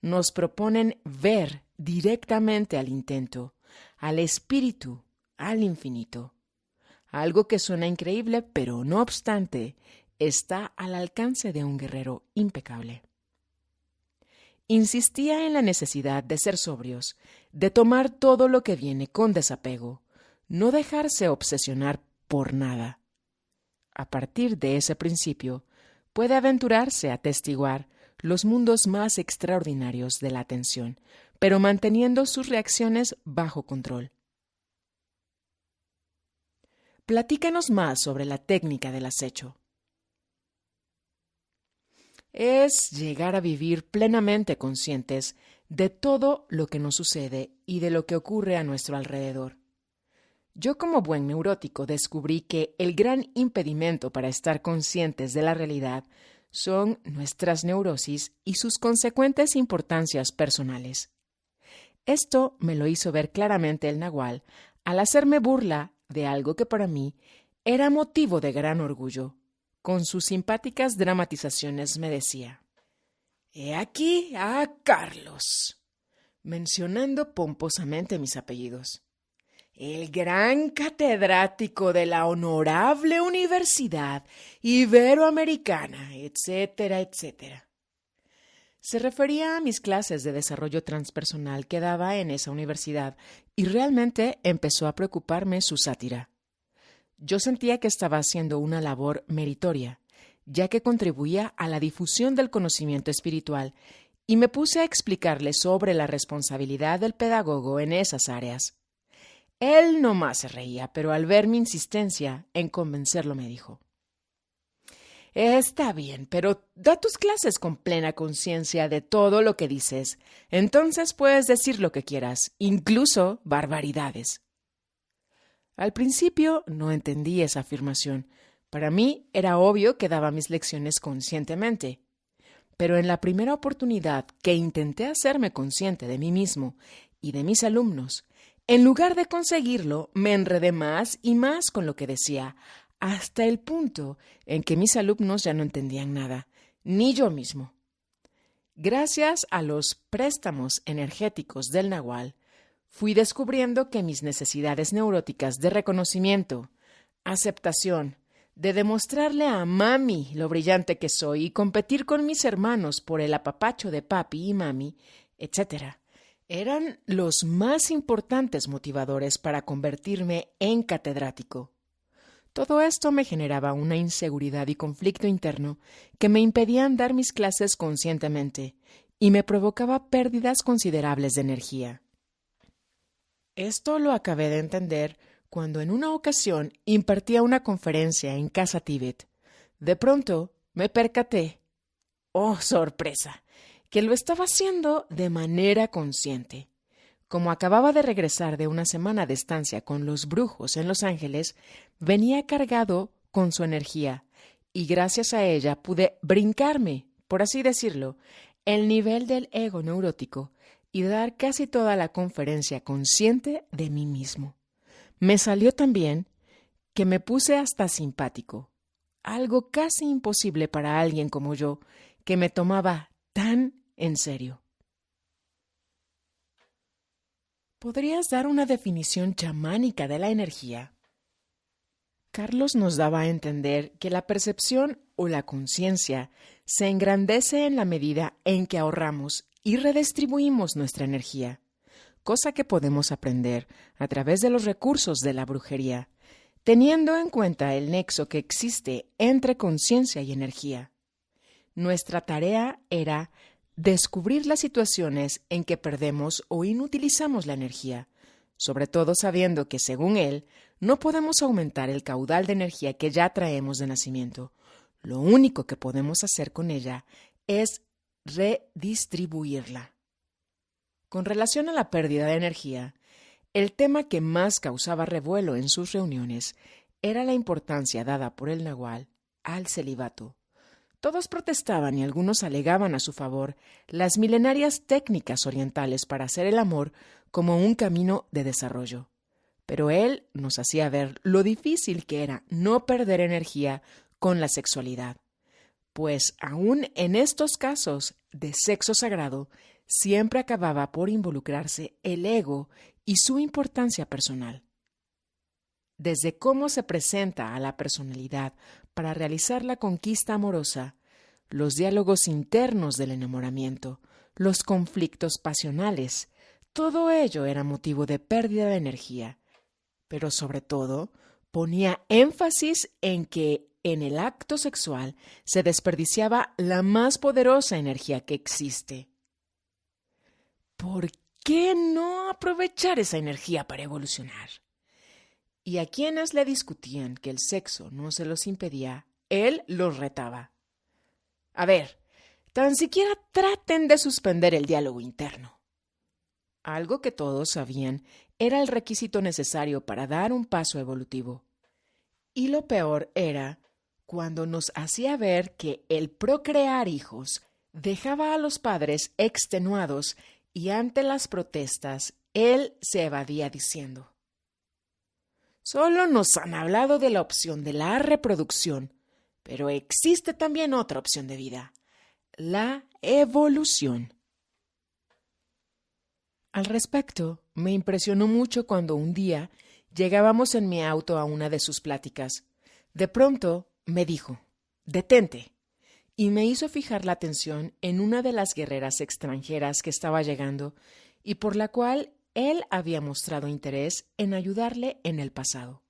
Nos proponen ver directamente al intento, al espíritu, al infinito. Algo que suena increíble, pero no obstante, está al alcance de un guerrero impecable. Insistía en la necesidad de ser sobrios, de tomar todo lo que viene con desapego, no dejarse obsesionar por nada. A partir de ese principio, puede aventurarse a atestiguar los mundos más extraordinarios de la atención, pero manteniendo sus reacciones bajo control. Platícanos más sobre la técnica del acecho. Es llegar a vivir plenamente conscientes de todo lo que nos sucede y de lo que ocurre a nuestro alrededor. Yo, como buen neurótico, descubrí que el gran impedimento para estar conscientes de la realidad son nuestras neurosis y sus consecuentes importancias personales. Esto me lo hizo ver claramente el Nahual al hacerme burla de algo que para mí era motivo de gran orgullo. Con sus simpáticas dramatizaciones me decía: «He aquí a Carlos», mencionando pomposamente mis apellidos, «el gran catedrático de la honorable Universidad Iberoamericana, etcétera, etcétera». Se refería a mis clases de desarrollo transpersonal que daba en esa universidad y realmente empezó a preocuparme su sátira. Yo sentía que estaba haciendo una labor meritoria, ya que contribuía a la difusión del conocimiento espiritual, y me puse a explicarle sobre la responsabilidad del pedagogo en esas áreas. Él nomás se reía, pero al ver mi insistencia en convencerlo me dijo: «Está bien, pero da tus clases con plena conciencia de todo lo que dices. Entonces puedes decir lo que quieras, incluso barbaridades». Al principio no entendí esa afirmación. Para mí era obvio que daba mis lecciones conscientemente. Pero en la primera oportunidad que intenté hacerme consciente de mí mismo y de mis alumnos, en lugar de conseguirlo, me enredé más y más con lo que decía, hasta el punto en que mis alumnos ya no entendían nada, ni yo mismo. Gracias a los préstamos energéticos del Nahual, fui descubriendo que mis necesidades neuróticas de reconocimiento, aceptación, de demostrarle a mami lo brillante que soy y competir con mis hermanos por el apapacho de papi y mami, etc., eran los más importantes motivadores para convertirme en catedrático. Todo esto me generaba una inseguridad y conflicto interno que me impedían dar mis clases conscientemente y me provocaba pérdidas considerables de energía. Esto lo acabé de entender cuando en una ocasión impartía una conferencia en Casa Tíbet. De pronto me percaté, ¡oh, sorpresa!, que lo estaba haciendo de manera consciente. Como acababa de regresar de una semana de estancia con los brujos en Los Ángeles, venía cargado con su energía y gracias a ella pude brincarme, por así decirlo, el nivel del ego neurótico y dar casi toda la conferencia consciente de mí mismo. Me salió tan bien que me puse hasta simpático, algo casi imposible para alguien como yo, que me tomaba tan en serio. ¿Podrías dar una definición chamánica de la energía? Carlos nos daba a entender que la percepción o la conciencia se engrandece en la medida en que ahorramos y redistribuimos nuestra energía, cosa que podemos aprender a través de los recursos de la brujería, teniendo en cuenta el nexo que existe entre conciencia y energía. Nuestra tarea era descubrir las situaciones en que perdemos o inutilizamos la energía, sobre todo sabiendo que, según él, no podemos aumentar el caudal de energía que ya traemos de nacimiento. Lo único que podemos hacer con ella es redistribuirla. Con relación a la pérdida de energía, el tema que más causaba revuelo en sus reuniones era la importancia dada por el Nahual al celibato. Todos protestaban y algunos alegaban a su favor las milenarias técnicas orientales para hacer el amor como un camino de desarrollo. Pero él nos hacía ver lo difícil que era no perder energía con la sexualidad, pues aún en estos casos de sexo sagrado siempre acababa por involucrarse el ego y su importancia personal. Desde cómo se presenta a la personalidad para realizar la conquista amorosa, los diálogos internos del enamoramiento, los conflictos pasionales, todo ello era motivo de pérdida de energía, pero sobre todo ponía énfasis en que en el acto sexual se desperdiciaba la más poderosa energía que existe. ¿Por qué no aprovechar esa energía para evolucionar? Y a quienes le discutían que el sexo no se los impedía, él los retaba. A ver, tan siquiera traten de suspender el diálogo interno. Algo que todos sabían era el requisito necesario para dar un paso evolutivo. Y lo peor era cuando nos hacía ver que el procrear hijos dejaba a los padres extenuados y ante las protestas él se evadía diciendo: solo nos han hablado de la opción de la reproducción, pero existe también otra opción de vida, la evolución. Al respecto, me impresionó mucho cuando un día llegábamos en mi auto a una de sus pláticas. De pronto me dijo: detente, y me hizo fijar la atención en una de las guerreras extranjeras que estaba llegando y por la cual él había mostrado interés en ayudarle en el pasado.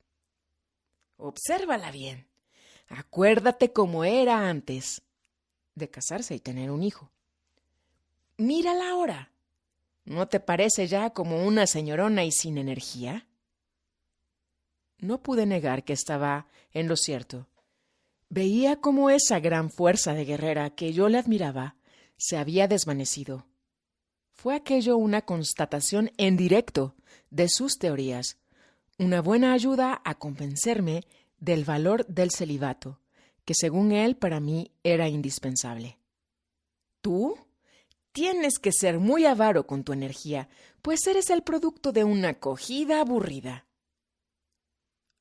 Obsérvala bien. Acuérdate cómo era antes de casarse y tener un hijo. Mírala ahora. ¿No te parece ya como una señorona y sin energía? No pude negar que estaba en lo cierto. Veía cómo esa gran fuerza de guerrera que yo le admiraba se había desvanecido. Fue aquello una constatación en directo de sus teorías, una buena ayuda a convencerme del valor del celibato, que según él para mí era indispensable. ¿Tú? Tienes que ser muy avaro con tu energía, pues eres el producto de una acogida aburrida.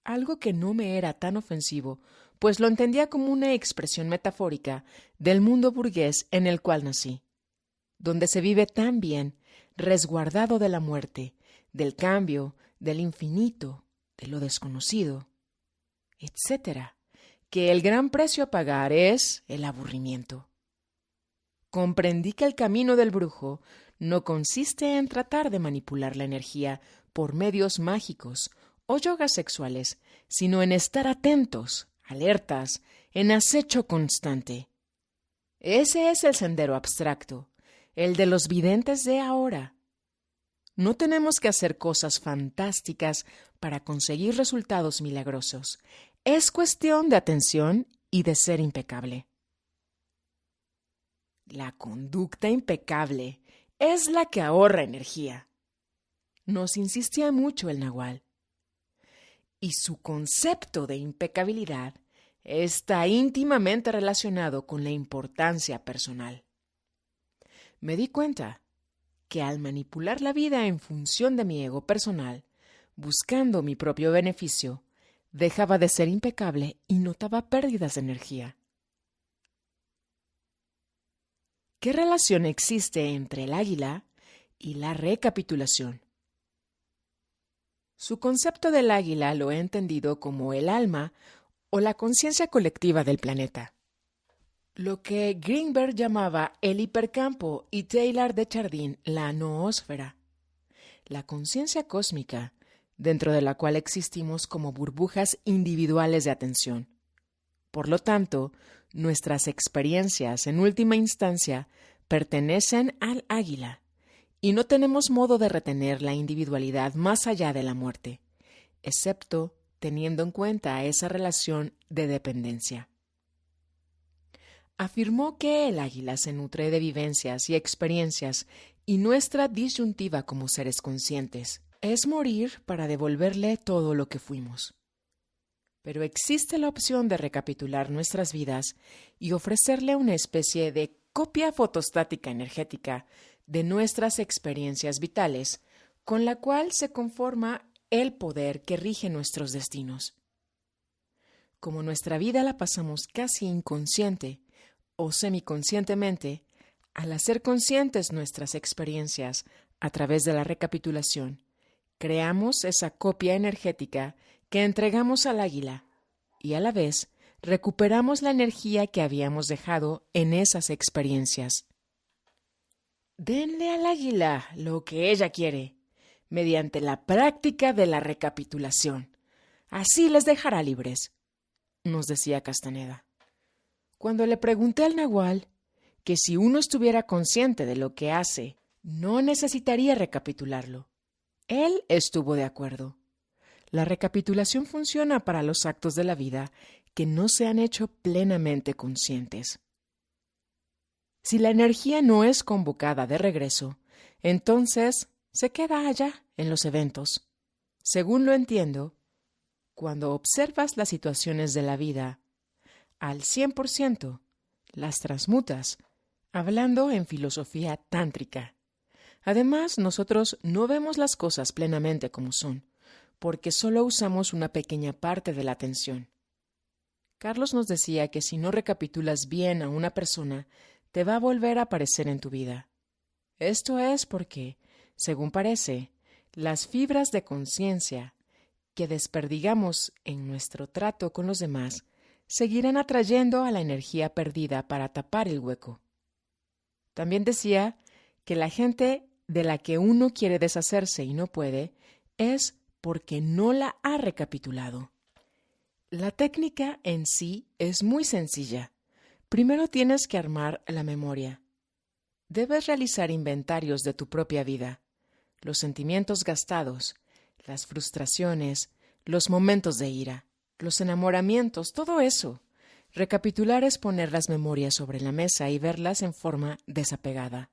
Algo que no me era tan ofensivo, pues lo entendía como una expresión metafórica del mundo burgués en el cual nací, donde se vive tan bien, resguardado de la muerte, del cambio, del infinito, de lo desconocido, etc., que el gran precio a pagar es el aburrimiento. Comprendí que el camino del brujo no consiste en tratar de manipular la energía por medios mágicos o yogas sexuales, sino en estar atentos, alertas, en acecho constante. Ese es el sendero abstracto, el de los videntes de ahora. No tenemos que hacer cosas fantásticas para conseguir resultados milagrosos. Es cuestión de atención y de ser impecable. La conducta impecable es la que ahorra energía. Nos insistía mucho el nahual. Y su concepto de impecabilidad está íntimamente relacionado con la importancia personal. Me di cuenta que al manipular la vida en función de mi ego personal, buscando mi propio beneficio, dejaba de ser impecable y notaba pérdidas de energía. ¿Qué relación existe entre el águila y la recapitulación? Su concepto del águila lo he entendido como el alma o la conciencia colectiva del planeta. Lo que Greenberg llamaba el hipercampo y Taylor de Chardin la noósfera. La conciencia cósmica, dentro de la cual existimos como burbujas individuales de atención. Por lo tanto, nuestras experiencias, en última instancia, pertenecen al águila, y no tenemos modo de retener la individualidad más allá de la muerte, excepto teniendo en cuenta esa relación de dependencia. Afirmó que el águila se nutre de vivencias y experiencias, y nuestra disyuntiva como seres conscientes es morir para devolverle todo lo que fuimos. Pero existe la opción de recapitular nuestras vidas y ofrecerle una especie de copia fotostática energética de nuestras experiencias vitales, con la cual se conforma el poder que rige nuestros destinos. Como nuestra vida la pasamos casi inconsciente o semiconscientemente, al hacer conscientes nuestras experiencias a través de la recapitulación, creamos esa copia energética que entregamos al águila y a la vez recuperamos la energía que habíamos dejado en esas experiencias. Denle al águila lo que ella quiere, mediante la práctica de la recapitulación. Así les dejará libres, nos decía Castaneda. Cuando le pregunté al nahual que si uno estuviera consciente de lo que hace, no necesitaría recapitularlo, él estuvo de acuerdo. La recapitulación funciona para los actos de la vida que no se han hecho plenamente conscientes. Si la energía no es convocada de regreso, entonces se queda allá en los eventos. Según lo entiendo, cuando observas las situaciones de la vida al 100%, las transmutas, hablando en filosofía tántrica. Además, nosotros no vemos las cosas plenamente como son, porque solo usamos una pequeña parte de la atención. Carlos nos decía que si no recapitulas bien a una persona, te va a volver a aparecer en tu vida. Esto es porque, según parece, las fibras de conciencia que desperdigamos en nuestro trato con los demás seguirán atrayendo a la energía perdida para tapar el hueco. También decía que la gente de la que uno quiere deshacerse y no puede es porque no la ha recapitulado. La técnica en sí es muy sencilla. Primero tienes que armar la memoria. Debes realizar inventarios de tu propia vida, los sentimientos gastados, las frustraciones, los momentos de ira, los enamoramientos, todo eso. Recapitular es poner las memorias sobre la mesa y verlas en forma desapegada.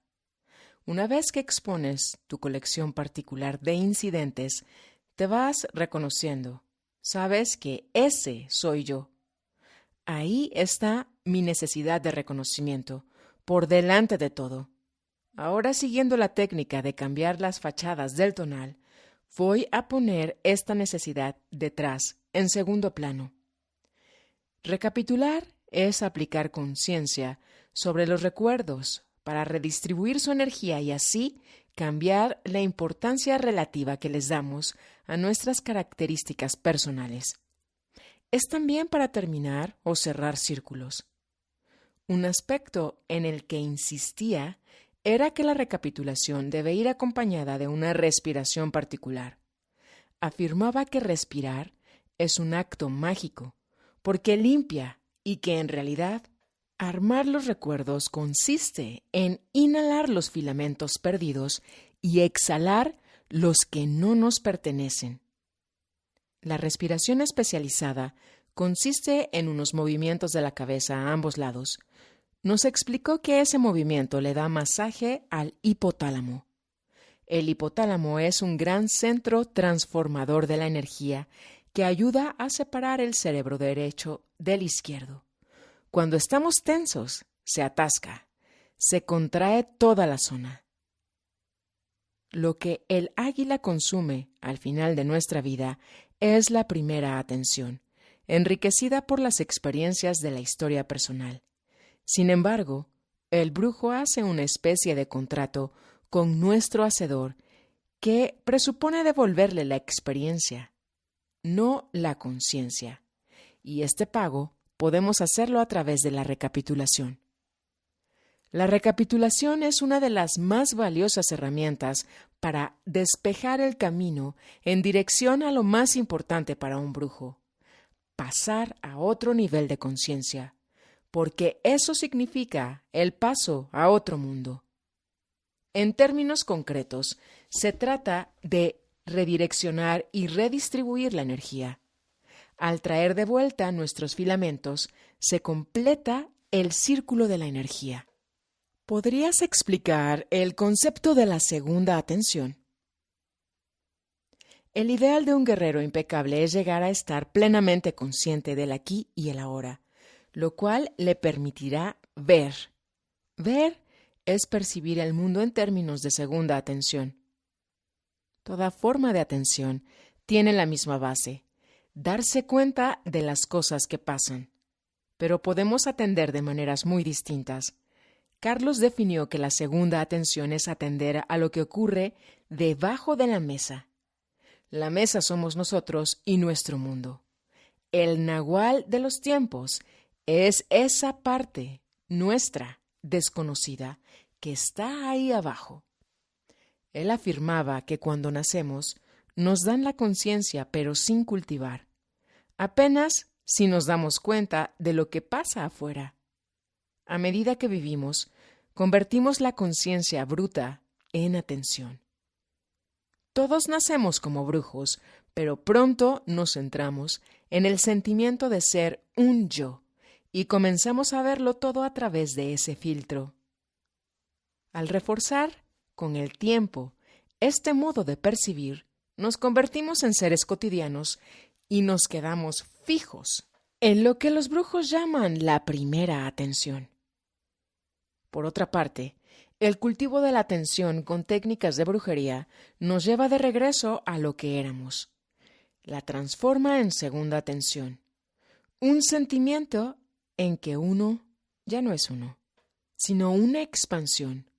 Una vez que expones tu colección particular de incidentes, te vas reconociendo. Sabes que ese soy yo. Ahí está mi necesidad de reconocimiento, por delante de todo. Ahora, siguiendo la técnica de cambiar las fachadas del tonal, voy a poner esta necesidad detrás, en segundo plano. Recapitular es aplicar conciencia sobre los recuerdos para redistribuir su energía y así cambiar la importancia relativa que les damos a nuestras características personales. Es también para terminar o cerrar círculos. Un aspecto en el que insistía era que la recapitulación debe ir acompañada de una respiración particular. Afirmaba que respirar es un acto mágico, porque limpia y que en realidad armar los recuerdos consiste en inhalar los filamentos perdidos y exhalar los que no nos pertenecen. La respiración especializada consiste en unos movimientos de la cabeza a ambos lados. Nos explicó que ese movimiento le da masaje al hipotálamo. El hipotálamo es un gran centro transformador de la energía que ayuda a separar el cerebro derecho del izquierdo. Cuando estamos tensos, se atasca, se contrae toda la zona. Lo que el águila consume al final de nuestra vida es la primera atención, enriquecida por las experiencias de la historia personal. Sin embargo, el brujo hace una especie de contrato con nuestro hacedor que presupone devolverle la experiencia, no la conciencia, y este pago podemos hacerlo a través de la recapitulación. La recapitulación es una de las más valiosas herramientas para despejar el camino en dirección a lo más importante para un brujo, pasar a otro nivel de conciencia, porque eso significa el paso a otro mundo. En términos concretos, se trata de redireccionar y redistribuir la energía. Al traer de vuelta nuestros filamentos, se completa el círculo de la energía. ¿Podrías explicar el concepto de la segunda atención? El ideal de un guerrero impecable es llegar a estar plenamente consciente del aquí y el ahora, lo cual le permitirá ver. Ver es percibir el mundo en términos de segunda atención. Toda forma de atención tiene la misma base, darse cuenta de las cosas que pasan, pero podemos atender de maneras muy distintas. Carlos definió que la segunda atención es atender a lo que ocurre debajo de la mesa. La mesa somos nosotros y nuestro mundo. El nahual de los tiempos es esa parte nuestra, desconocida, que está ahí abajo. Él afirmaba que cuando nacemos nos dan la conciencia pero sin cultivar, apenas si nos damos cuenta de lo que pasa afuera. A medida que vivimos, convertimos la conciencia bruta en atención. Todos nacemos como brujos, pero pronto nos centramos en el sentimiento de ser un yo y comenzamos a verlo todo a través de ese filtro. Al reforzar, con el tiempo, este modo de percibir, nos convertimos en seres cotidianos y nos quedamos fijos en lo que los brujos llaman la primera atención. Por otra parte, el cultivo de la atención con técnicas de brujería nos lleva de regreso a lo que éramos. La transforma en segunda atención, un sentimiento en que uno ya no es uno, sino una expansión,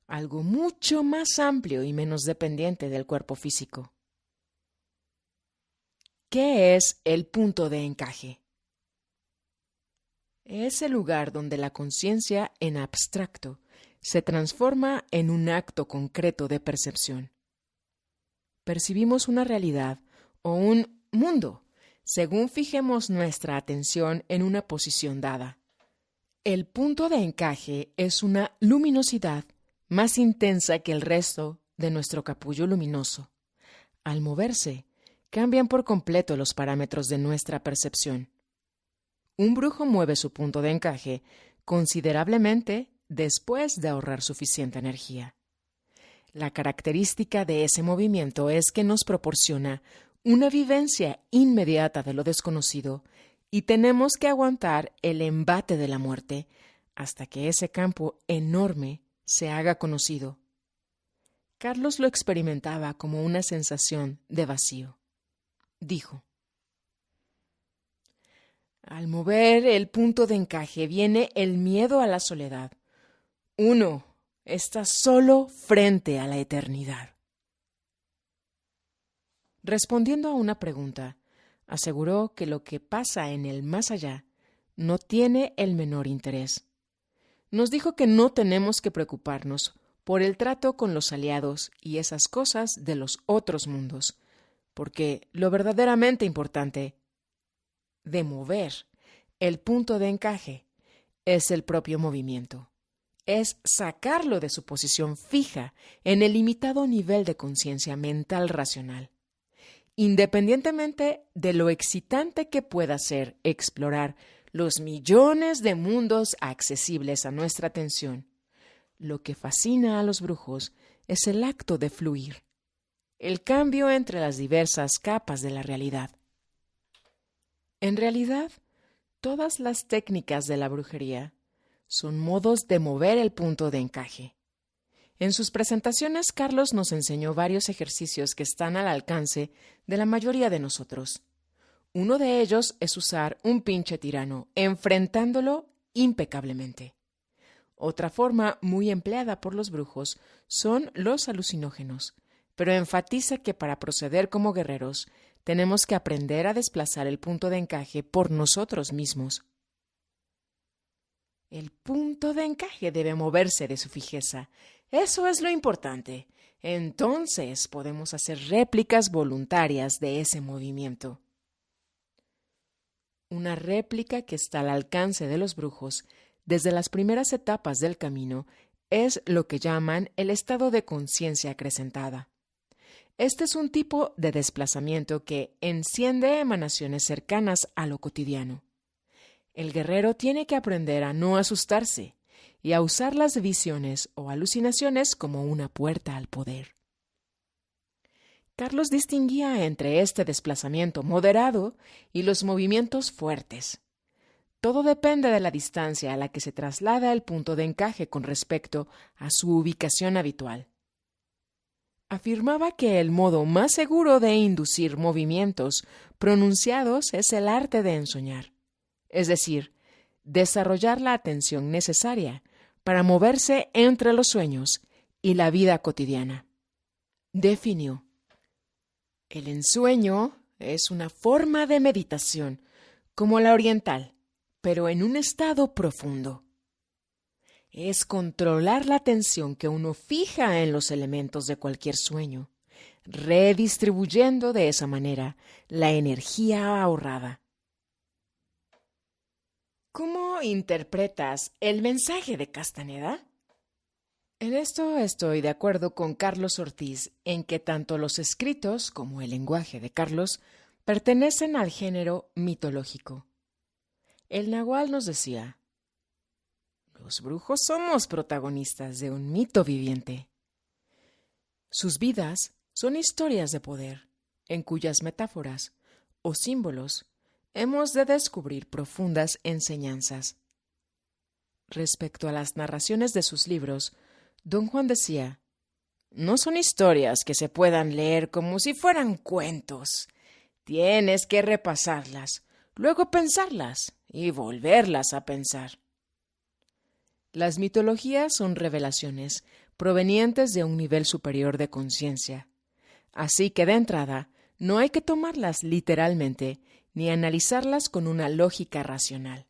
algo mucho más amplio y menos dependiente del cuerpo físico. ¿Qué es el punto de encaje? Es el lugar donde la conciencia en abstracto se transforma en un acto concreto de percepción. Percibimos una realidad o un mundo según fijemos nuestra atención en una posición dada. El punto de encaje es una luminosidad más intensa que el resto de nuestro capullo luminoso. Al moverse, cambian por completo los parámetros de nuestra percepción. Un brujo mueve su punto de encaje considerablemente después de ahorrar suficiente energía. La característica de ese movimiento es que nos proporciona una vivencia inmediata de lo desconocido y tenemos que aguantar el embate de la muerte hasta que ese campo enorme se haga conocido. Carlos lo experimentaba como una sensación de vacío. Dijo: al mover el punto de encaje viene el miedo a la soledad. Uno está solo frente a la eternidad. Respondiendo a una pregunta, aseguró que lo que pasa en el más allá no tiene el menor interés. Nos dijo que no tenemos que preocuparnos por el trato con los aliados y esas cosas de los otros mundos, porque lo verdaderamente importante de mover el punto de encaje es el propio movimiento. Es sacarlo de su posición fija en el limitado nivel de conciencia mental racional. Independientemente de lo excitante que pueda ser explorar los millones de mundos accesibles a nuestra atención, lo que fascina a los brujos es el acto de fluir, el cambio entre las diversas capas de la realidad. En realidad, todas las técnicas de la brujería son modos de mover el punto de encaje. En sus presentaciones, Carlos nos enseñó varios ejercicios que están al alcance de la mayoría de nosotros. Uno de ellos es usar un pinche tirano, enfrentándolo impecablemente. Otra forma muy empleada por los brujos son los alucinógenos, pero enfatiza que para proceder como guerreros tenemos que aprender a desplazar el punto de encaje por nosotros mismos. El punto de encaje debe moverse de su fijeza. Eso es lo importante. Entonces podemos hacer réplicas voluntarias de ese movimiento. Una réplica que está al alcance de los brujos desde las primeras etapas del camino es lo que llaman el estado de conciencia acrecentada. Este es un tipo de desplazamiento que enciende emanaciones cercanas a lo cotidiano. El guerrero tiene que aprender a no asustarse y a usar las visiones o alucinaciones como una puerta al poder. Carlos distinguía entre este desplazamiento moderado y los movimientos fuertes. Todo depende de la distancia a la que se traslada el punto de encaje con respecto a su ubicación habitual. Afirmaba que el modo más seguro de inducir movimientos pronunciados es el arte de ensoñar, es decir, desarrollar la atención necesaria para moverse entre los sueños y la vida cotidiana. Definió: el ensueño es una forma de meditación, como la oriental, pero en un estado profundo. Es controlar la atención que uno fija en los elementos de cualquier sueño, redistribuyendo de esa manera la energía ahorrada. ¿Cómo interpretas el mensaje de Castaneda? En esto estoy de acuerdo con Carlos Ortiz en que tanto los escritos como el lenguaje de Carlos pertenecen al género mitológico. El Nahual nos decía: los brujos somos protagonistas de un mito viviente. Sus vidas son historias de poder, en cuyas metáforas o símbolos hemos de descubrir profundas enseñanzas. Respecto a las narraciones de sus libros, Don Juan decía: no son historias que se puedan leer como si fueran cuentos. Tienes que repasarlas, luego pensarlas y volverlas a pensar. Las mitologías son revelaciones provenientes de un nivel superior de conciencia. Así que de entrada no hay que tomarlas literalmente ni analizarlas con una lógica racional.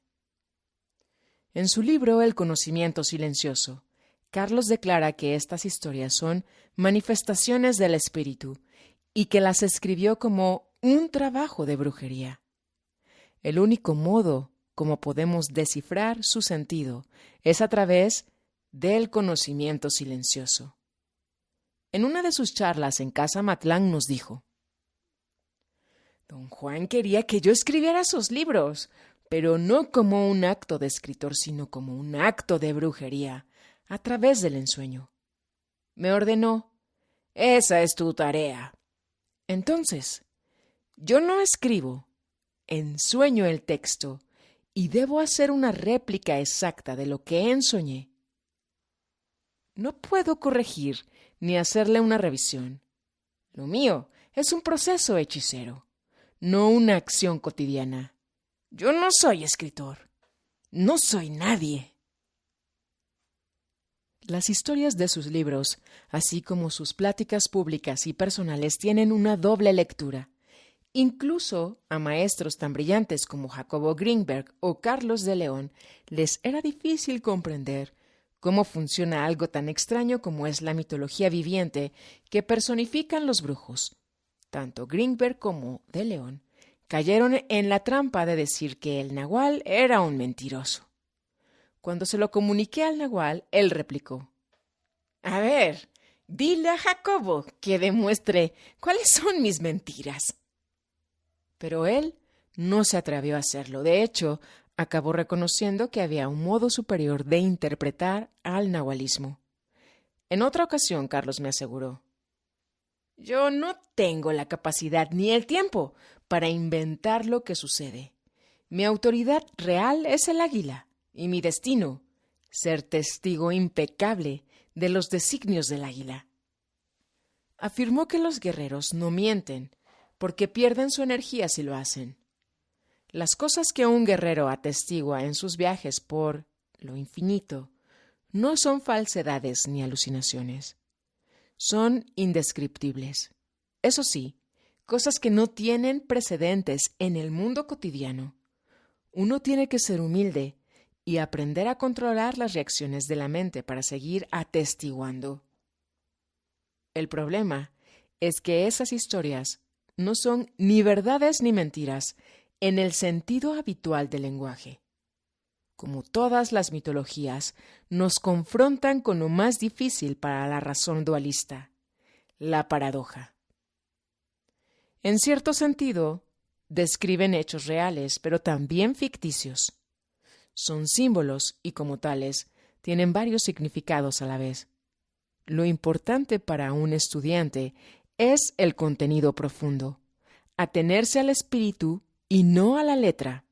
En su libro El conocimiento silencioso, Carlos declara que estas historias son manifestaciones del espíritu y que las escribió como un trabajo de brujería. El único modo como podemos descifrar su sentido es a través del conocimiento silencioso. En una de sus charlas en Casa Matlán nos dijo: Don Juan quería que yo escribiera esos libros, pero no como un acto de escritor, sino como un acto de brujería, a través del ensueño. Me ordenó Esa es tu tarea. Entonces, yo no escribo, ensueño el texto y debo hacer una réplica exacta de lo que ensoñé. No puedo corregir ni hacerle una revisión. Lo mío es un proceso hechicero, no una acción cotidiana. Yo no soy escritor. No soy nadie. Las historias de sus libros, así como sus pláticas públicas y personales, tienen una doble lectura. Incluso a maestros tan brillantes como Jacobo Greenberg o Carlos de León les era difícil comprender cómo funciona algo tan extraño como es la mitología viviente que personifican los brujos. Tanto Greenberg como de León cayeron en la trampa de decir que el nahual era un mentiroso. Cuando se lo comuniqué al nahual, él replicó: A ver, dile a Jacobo que demuestre cuáles son mis mentiras. Pero él no se atrevió a hacerlo. De hecho, acabó reconociendo que había un modo superior de interpretar al nahualismo. En otra ocasión, Carlos me aseguró: Yo no tengo la capacidad ni el tiempo para inventar lo que sucede. Mi autoridad real es el águila, y mi destino, ser testigo impecable de los designios del águila. Afirmó que los guerreros no mienten, porque pierden su energía si lo hacen. Las cosas que un guerrero atestigua en sus viajes por lo infinito no son falsedades ni alucinaciones. Son indescriptibles. Eso sí, cosas que no tienen precedentes en el mundo cotidiano. Uno tiene que ser humilde y aprender a controlar las reacciones de la mente para seguir atestiguando. El problema es que esas historias no son ni verdades ni mentiras en el sentido habitual del lenguaje. Como todas las mitologías, nos confrontan con lo más difícil para la razón dualista, la paradoja. En cierto sentido, describen hechos reales, pero también ficticios. Son símbolos y, como tales, tienen varios significados a la vez. Lo importante para un estudiante es el contenido profundo, atenerse al espíritu y no a la letra.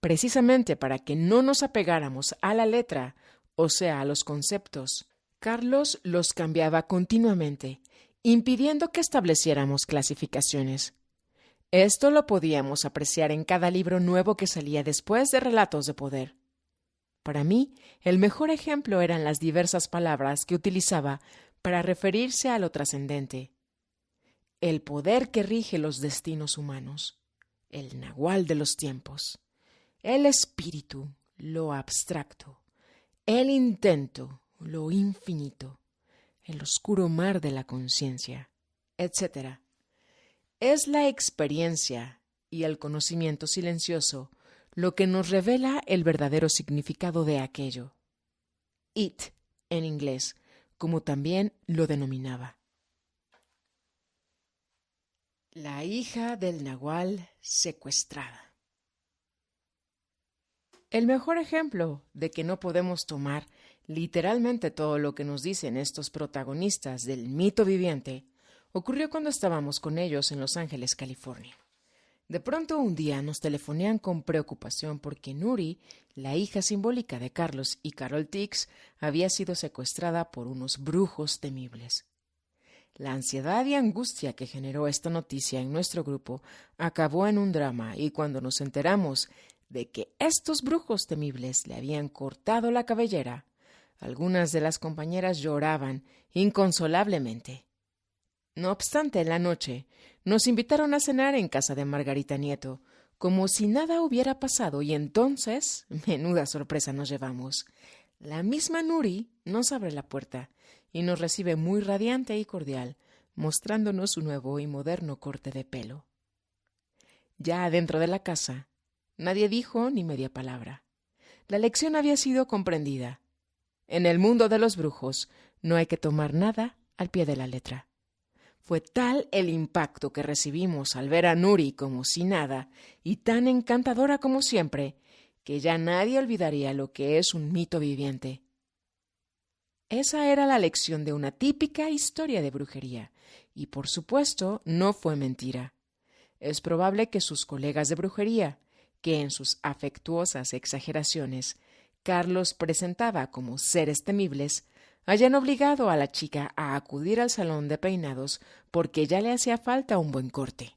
Precisamente para que no nos apegáramos a la letra, o sea, a los conceptos, Carlos los cambiaba continuamente, impidiendo que estableciéramos clasificaciones. Esto lo podíamos apreciar en cada libro nuevo que salía después de Relatos de Poder. Para mí, el mejor ejemplo eran las diversas palabras que utilizaba para referirse a lo trascendente. El poder que rige los destinos humanos, el nahual de los tiempos, el espíritu, lo abstracto, el intento, lo infinito, el oscuro mar de la conciencia, etc. Es la experiencia y el conocimiento silencioso lo que nos revela el verdadero significado de aquello. It, en inglés, como también lo denominaba. La hija del nahual secuestrada. El mejor ejemplo de que no podemos tomar literalmente todo lo que nos dicen estos protagonistas del mito viviente ocurrió cuando estábamos con ellos en Los Ángeles, California. De pronto un día nos telefonean con preocupación porque Nuri, la hija simbólica de Carlos y Carol Tix, había sido secuestrada por unos brujos temibles. La ansiedad y angustia que generó esta noticia en nuestro grupo acabó en un drama, y cuando nos enteramos de que estos brujos temibles le habían cortado la cabellera, algunas de las compañeras lloraban inconsolablemente. No obstante, en la noche nos invitaron a cenar en casa de Margarita Nieto, como si nada hubiera pasado, y entonces, menuda sorpresa nos llevamos. La misma Nuri nos abre la puerta y nos recibe muy radiante y cordial, mostrándonos su nuevo y moderno corte de pelo. Ya adentro de la casa, nadie dijo ni media palabra. La lección había sido comprendida. En el mundo de los brujos no hay que tomar nada al pie de la letra. Fue tal el impacto que recibimos al ver a Nuri como si nada y tan encantadora como siempre, que ya nadie olvidaría lo que es un mito viviente. Esa era la lección de una típica historia de brujería, y por supuesto no fue mentira. Es probable que sus colegas de brujería, que en sus afectuosas exageraciones Carlos presentaba como seres temibles, hayan obligado a la chica a acudir al salón de peinados porque ya le hacía falta un buen corte.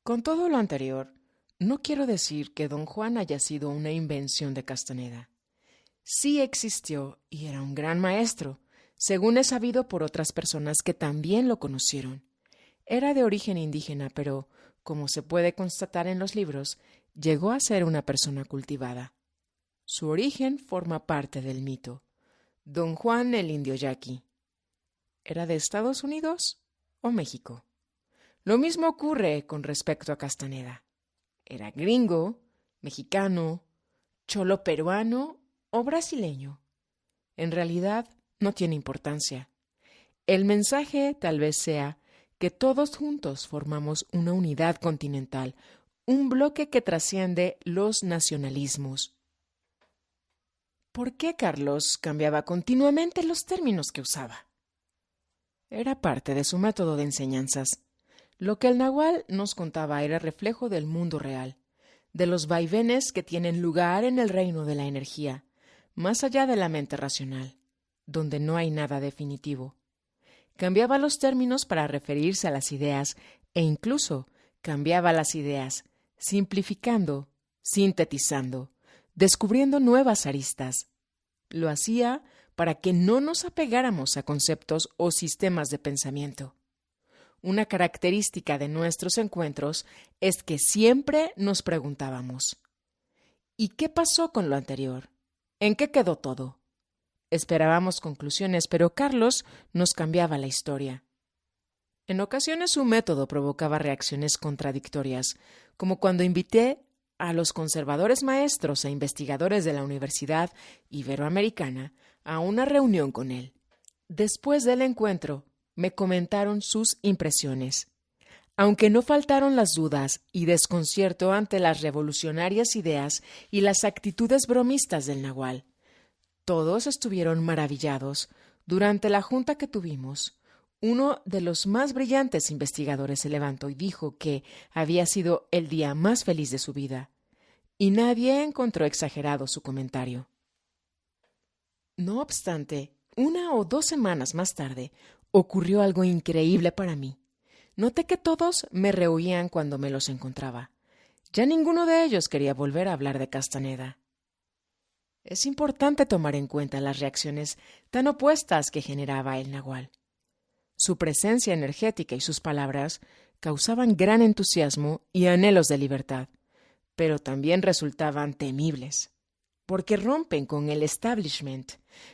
Con todo lo anterior, no quiero decir que don Juan haya sido una invención de Castaneda. Sí existió y era un gran maestro, según es sabido por otras personas que también lo conocieron. Era de origen indígena, pero, como se puede constatar en los libros, llegó a ser una persona cultivada. Su origen forma parte del mito. Don Juan el Indio Yaqui. ¿Era de Estados Unidos o México? Lo mismo ocurre con respecto a Castaneda. ¿Era gringo, mexicano, cholo peruano o brasileño? En realidad, no tiene importancia. El mensaje tal vez sea que todos juntos formamos una unidad continental, un bloque que trasciende los nacionalismos. ¿Por qué Carlos cambiaba continuamente los términos que usaba? Era parte de su método de enseñanzas. Lo que el nahual nos contaba era reflejo del mundo real, de los vaivenes que tienen lugar en el reino de la energía, más allá de la mente racional, donde no hay nada definitivo. Cambiaba los términos para referirse a las ideas e incluso cambiaba las ideas, simplificando, sintetizando, descubriendo nuevas aristas. Lo hacía para que no nos apegáramos a conceptos o sistemas de pensamiento. Una característica de nuestros encuentros es que siempre nos preguntábamos: ¿y qué pasó con lo anterior? ¿En qué quedó todo? Esperábamos conclusiones, pero Carlos nos cambiaba la historia. En ocasiones su método provocaba reacciones contradictorias, como cuando invité a los conservadores maestros e investigadores de la Universidad Iberoamericana a una reunión con él. Después del encuentro, me comentaron sus impresiones. Aunque no faltaron las dudas y desconcierto ante las revolucionarias ideas y las actitudes bromistas del nahual, todos estuvieron maravillados. Durante la junta que tuvimos, uno de los más brillantes investigadores se levantó y dijo que había sido el día más feliz de su vida, y nadie encontró exagerado su comentario. No obstante, 1 o 2 semanas más tarde, ocurrió algo increíble para mí. Noté que todos me rehuían cuando me los encontraba. Ya ninguno de ellos quería volver a hablar de Castaneda. Es importante tomar en cuenta las reacciones tan opuestas que generaba el nahual. Su presencia energética y sus palabras causaban gran entusiasmo y anhelos de libertad, pero también resultaban temibles, porque rompen con el establishment,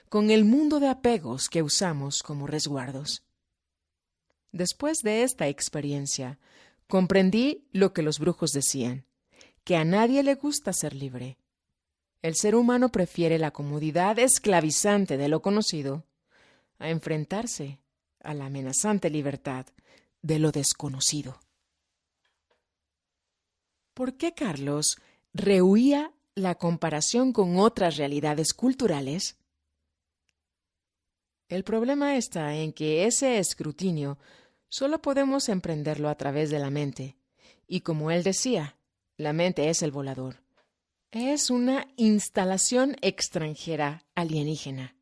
con el mundo de apegos que usamos como resguardos. Después de esta experiencia, comprendí lo que los brujos decían, que a nadie le gusta ser libre. El ser humano prefiere la comodidad esclavizante de lo conocido a enfrentarse a la amenazante libertad de lo desconocido. ¿Por qué Carlos rehuía la comparación con otras realidades culturales? El problema está en que ese escrutinio solo podemos emprenderlo a través de la mente, y como él decía, la mente es el volador. Es una instalación extranjera alienígena.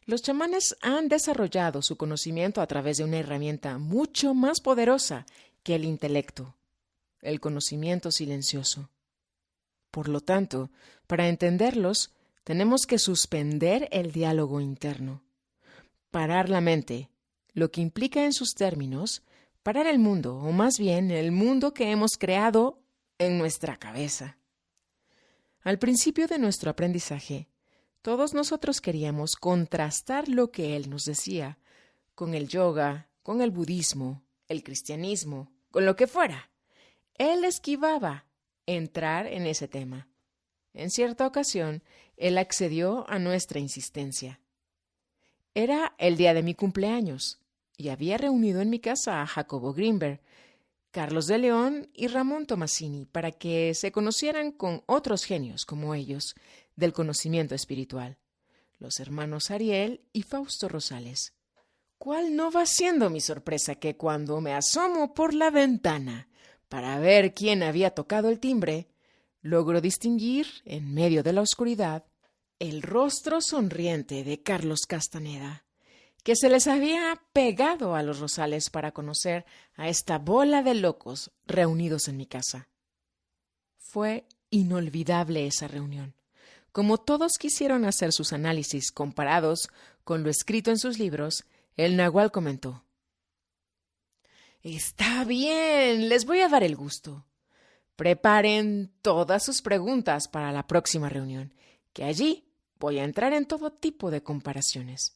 Los chamanes han desarrollado su conocimiento a través de una herramienta mucho más poderosa que el intelecto, el conocimiento silencioso. Por lo tanto, para entenderlos, tenemos que suspender el diálogo interno, parar la mente, lo que implica en sus términos parar el mundo, o más bien el mundo que hemos creado en nuestra cabeza. Al principio de nuestro aprendizaje, todos nosotros queríamos contrastar lo que él nos decía con el yoga, con el budismo, el cristianismo, con lo que fuera. Él esquivaba entrar en ese tema. En cierta ocasión, él accedió a nuestra insistencia. Era el día de mi cumpleaños y había reunido en mi casa a Jacobo Grinberg, Carlos de León y Ramón Tomasini para que se conocieran con otros genios como ellos del conocimiento espiritual. los hermanos Ariel y Fausto Rosales. ¿Cuál no va siendo mi sorpresa que cuando me asomo por la ventana para ver quién había tocado el timbre, logro distinguir, en medio de la oscuridad, el rostro sonriente de Carlos Castaneda, que se les había pegado a los Rosales para conocer a esta bola de locos reunidos en mi casa. Fue inolvidable esa reunión. Como todos quisieron hacer sus análisis comparados con lo escrito en sus libros, el nahual comentó: «Está bien, les voy a dar el gusto. Preparen todas sus preguntas para la próxima reunión, que allí voy a entrar en todo tipo de comparaciones».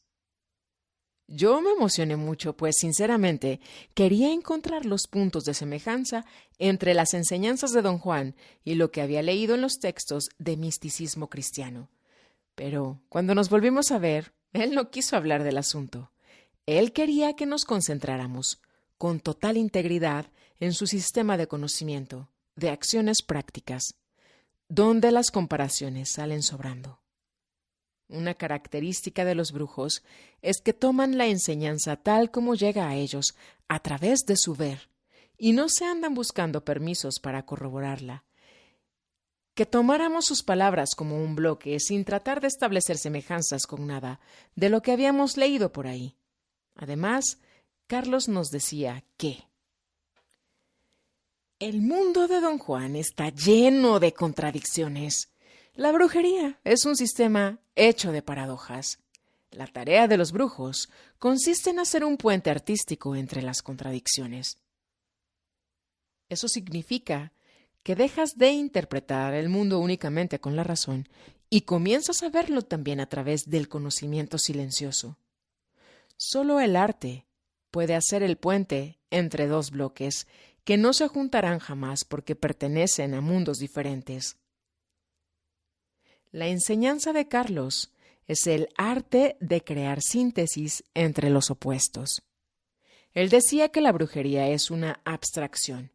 Yo me emocioné mucho, pues sinceramente quería encontrar los puntos de semejanza entre las enseñanzas de don Juan y lo que había leído en los textos de misticismo cristiano. Pero cuando nos volvimos a ver, él no quiso hablar del asunto. Él quería que nos concentráramos, con total integridad, en su sistema de conocimiento, de acciones prácticas, donde las comparaciones salen sobrando. Una característica de los brujos es que toman la enseñanza tal como llega a ellos a través de su ver y no se andan buscando permisos para corroborarla. Que tomáramos sus palabras como un bloque sin tratar de establecer semejanzas con nada de lo que habíamos leído por ahí. Además, Carlos nos decía que el mundo de don Juan está lleno de contradicciones. La brujería es un sistema hecho de paradojas. La tarea de los brujos consiste en hacer un puente artístico entre las contradicciones. Eso significa que dejas de interpretar el mundo únicamente con la razón y comienzas a verlo también a través del conocimiento silencioso. Solo el arte puede hacer el puente entre dos bloques que no se juntarán jamás porque pertenecen a mundos diferentes. La enseñanza de Carlos es el arte de crear síntesis entre los opuestos. Él decía que la brujería es una abstracción,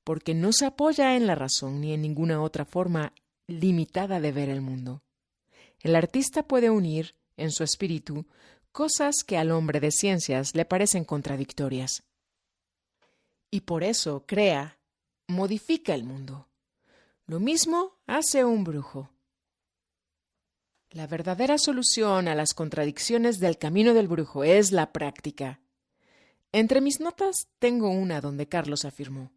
porque no se apoya en la razón ni en ninguna otra forma limitada de ver el mundo. El artista puede unir, en su espíritu, cosas que al hombre de ciencias le parecen contradictorias. Y por eso crea, modifica el mundo. Lo mismo hace un brujo. La verdadera solución a las contradicciones del camino del brujo es la práctica. Entre mis notas tengo una donde Carlos afirmó: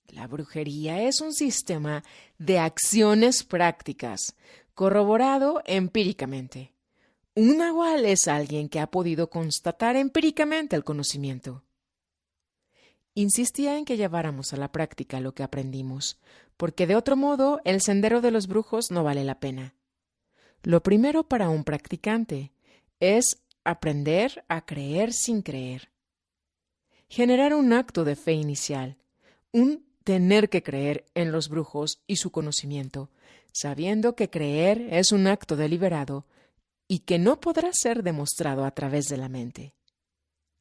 la brujería es un sistema de acciones prácticas, corroborado empíricamente. Un nahual es alguien que ha podido constatar empíricamente el conocimiento. Insistía en que lleváramos a la práctica lo que aprendimos, porque de otro modo el sendero de los brujos no vale la pena. Lo primero para un practicante es aprender a creer sin creer. Generar un acto de fe inicial, un tener que creer en los brujos y su conocimiento, sabiendo que creer es un acto deliberado y que no podrá ser demostrado a través de la mente.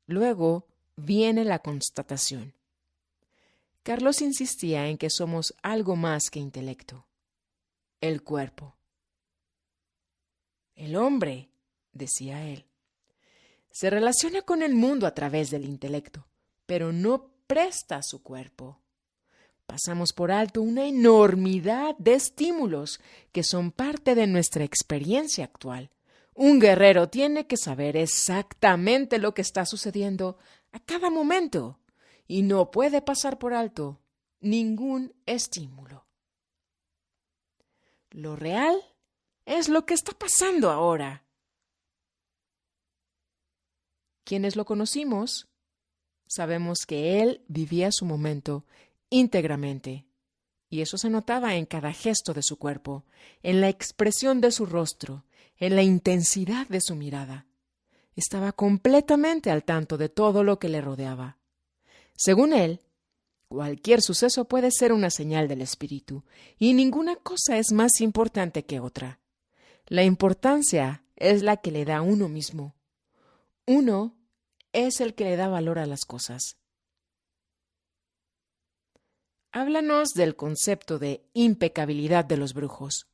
Luego viene la constatación. Carlos insistía en que somos algo más que intelecto. El cuerpo. El hombre, decía él, se relaciona con el mundo a través del intelecto, pero no presta su cuerpo. Pasamos por alto una enormidad de estímulos que son parte de nuestra experiencia actual. Un guerrero tiene que saber exactamente lo que está sucediendo a cada momento y no puede pasar por alto ningún estímulo. Lo real es lo que está pasando ahora. Quienes lo conocimos, sabemos que él vivía su momento íntegramente, y eso se notaba en cada gesto de su cuerpo, en la expresión de su rostro, en la intensidad de su mirada. Estaba completamente al tanto de todo lo que le rodeaba. Según él, cualquier suceso puede ser una señal del espíritu, y ninguna cosa es más importante que otra. La importancia es la que le da uno mismo. Uno es el que le da valor a las cosas. Háblanos del concepto de impecabilidad de los brujos.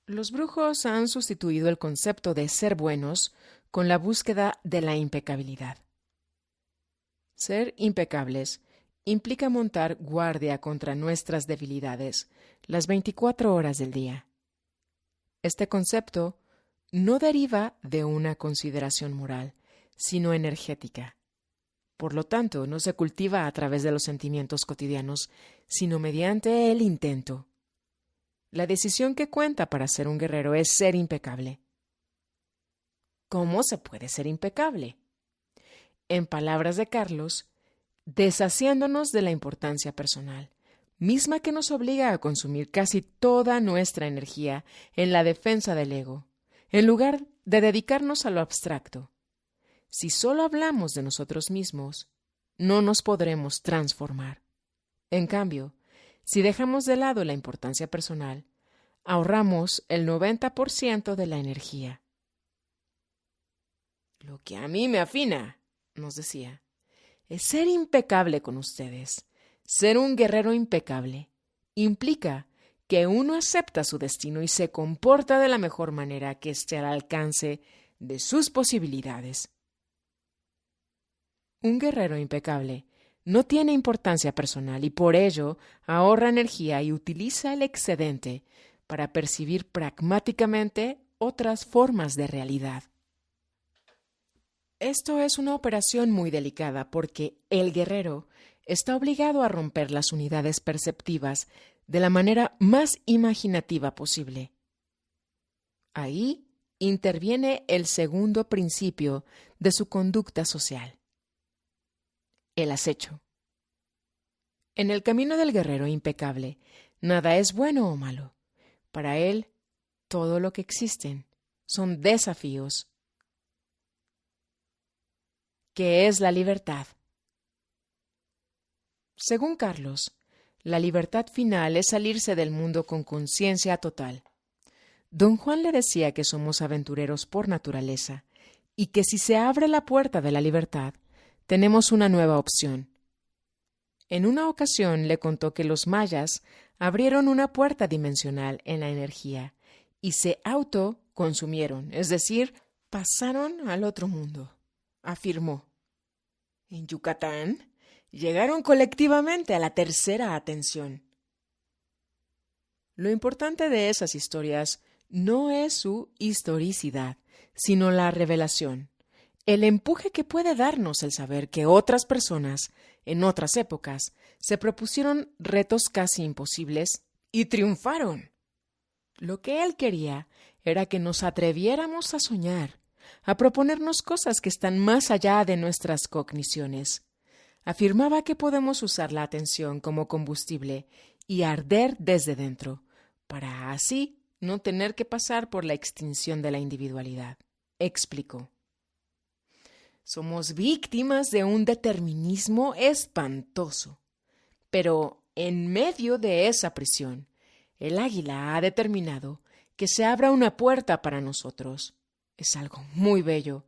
Los brujos han sustituido el concepto de ser buenos con la búsqueda de la impecabilidad. Ser impecables implica montar guardia contra nuestras debilidades las 24 horas del día. Este concepto no deriva de una consideración moral, sino energética. Por lo tanto, no se cultiva a través de los sentimientos cotidianos, sino mediante el intento. La decisión que cuenta para ser un guerrero es ser impecable. ¿Cómo se puede ser impecable? En palabras de Carlos, deshaciéndonos de la importancia personal, misma que nos obliga a consumir casi toda nuestra energía en la defensa del ego, en lugar de dedicarnos a lo abstracto. Si solo hablamos de nosotros mismos, no nos podremos transformar. En cambio, si dejamos de lado la importancia personal, ahorramos el 90% de la energía. Lo que a mí me afina, nos decía, es ser impecable con ustedes. Ser un guerrero impecable implica que uno acepta su destino y se comporta de la mejor manera que esté al alcance de sus posibilidades. Un guerrero impecable no tiene importancia personal y por ello ahorra energía y utiliza el excedente para percibir pragmáticamente otras formas de realidad. Esto es una operación muy delicada porque el guerrero está obligado a romper las unidades perceptivas de la manera más imaginativa posible. Ahí interviene el segundo principio de su conducta social: el acecho. En el camino del guerrero impecable, nada es bueno o malo. Para él, todo lo que existen son desafíos. ¿Qué es la libertad? Según Carlos, la libertad final es salirse del mundo con conciencia total. Don Juan le decía que somos aventureros por naturaleza y que si se abre la puerta de la libertad, tenemos una nueva opción. En una ocasión le contó que los mayas abrieron una puerta dimensional en la energía y se autoconsumieron, es decir, pasaron al otro mundo. Afirmó: en Yucatán llegaron colectivamente a la tercera atención. Lo importante de esas historias no es su historicidad, sino la revelación, el empuje que puede darnos el saber que otras personas, en otras épocas, se propusieron retos casi imposibles y triunfaron. Lo que él quería era que nos atreviéramos a soñar, a proponernos cosas que están más allá de nuestras cogniciones. Afirmaba que podemos usar la atención como combustible y arder desde dentro, para así no tener que pasar por la extinción de la individualidad. Explicó: somos víctimas de un determinismo espantoso, pero en medio de esa prisión, el águila ha determinado que se abra una puerta para nosotros. Es algo muy bello,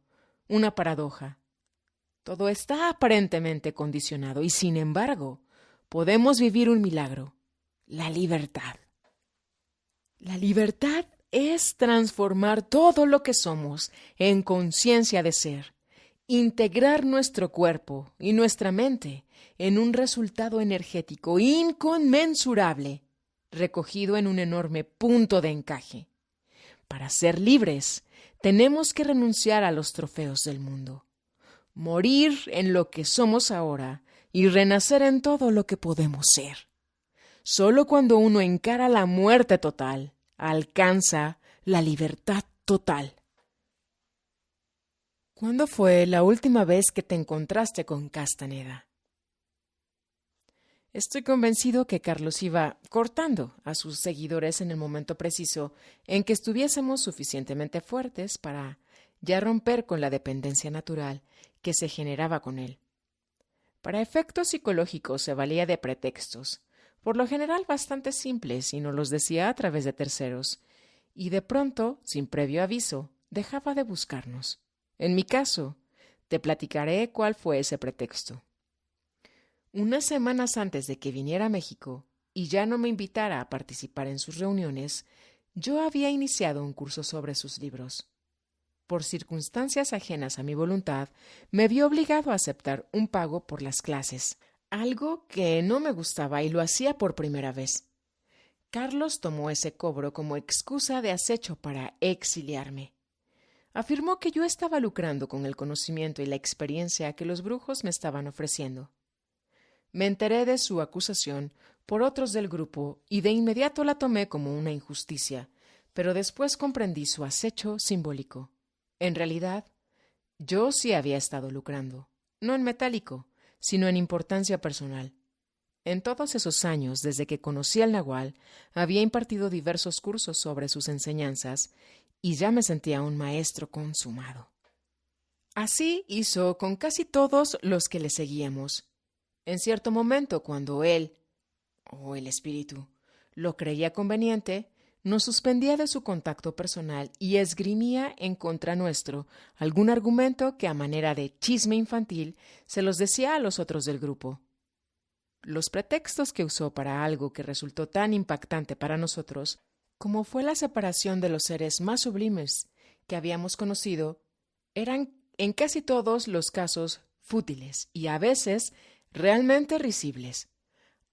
una paradoja. Todo está aparentemente condicionado y, sin embargo, podemos vivir un milagro: la libertad. La libertad es transformar todo lo que somos en conciencia de ser, integrar nuestro cuerpo y nuestra mente en un resultado energético inconmensurable, recogido en un enorme punto de encaje. Para ser libres, tenemos que renunciar a los trofeos del mundo, morir en lo que somos ahora y renacer en todo lo que podemos ser. Solo cuando uno encara la muerte total, alcanza la libertad total. ¿Cuándo fue la última vez que te encontraste con Castaneda? Estoy convencido que Carlos iba cortando a sus seguidores en el momento preciso en que estuviésemos suficientemente fuertes para ya romper con la dependencia natural que se generaba con él. Para efectos psicológicos se valía de pretextos, por lo general bastante simples, y nos los decía a través de terceros, y de pronto, sin previo aviso, dejaba de buscarnos. En mi caso, te platicaré cuál fue ese pretexto. Unas semanas antes de que viniera a México y ya no me invitara a participar en sus reuniones, Yo había iniciado un curso sobre sus libros. Por circunstancias ajenas a mi voluntad, me vi obligado a aceptar un pago por las clases, algo que no me gustaba y lo hacía por primera vez. Carlos tomó ese cobro como excusa de acecho para exiliarme. Afirmó que yo estaba lucrando con el conocimiento y la experiencia que los brujos me estaban ofreciendo. Me enteré de su acusación por otros del grupo y de inmediato la tomé como una injusticia, pero después comprendí su acecho simbólico. En realidad, yo sí había estado lucrando, no en metálico, sino en importancia personal. En todos esos años, desde que conocí al Nahual, había impartido diversos cursos sobre sus enseñanzas y ya me sentía un maestro consumado. Así hizo con casi todos los que le seguíamos. En cierto momento, cuando él, o el espíritu, lo creía conveniente, nos suspendía de su contacto personal y esgrimía en contra nuestro algún argumento que a manera de chisme infantil se los decía a los otros del grupo. Los pretextos que usó para algo que resultó tan impactante para nosotros, como fue la separación de los seres más sublimes que habíamos conocido, eran en casi todos los casos fútiles y a veces realmente risibles.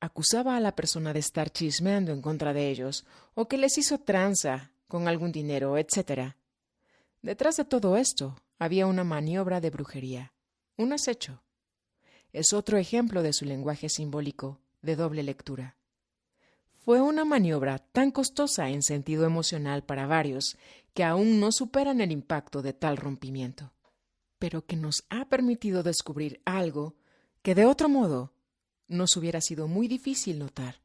Acusaba a la persona de estar chismeando en contra de ellos o que les hizo tranza con algún dinero, etc. Detrás de todo esto había una maniobra de brujería, un acecho. Es otro ejemplo de su lenguaje simbólico de doble lectura. Fue una maniobra tan costosa en sentido emocional para varios que aún no superan el impacto de tal rompimiento, pero que nos ha permitido descubrir algo que de otro modo nos hubiera sido muy difícil notar: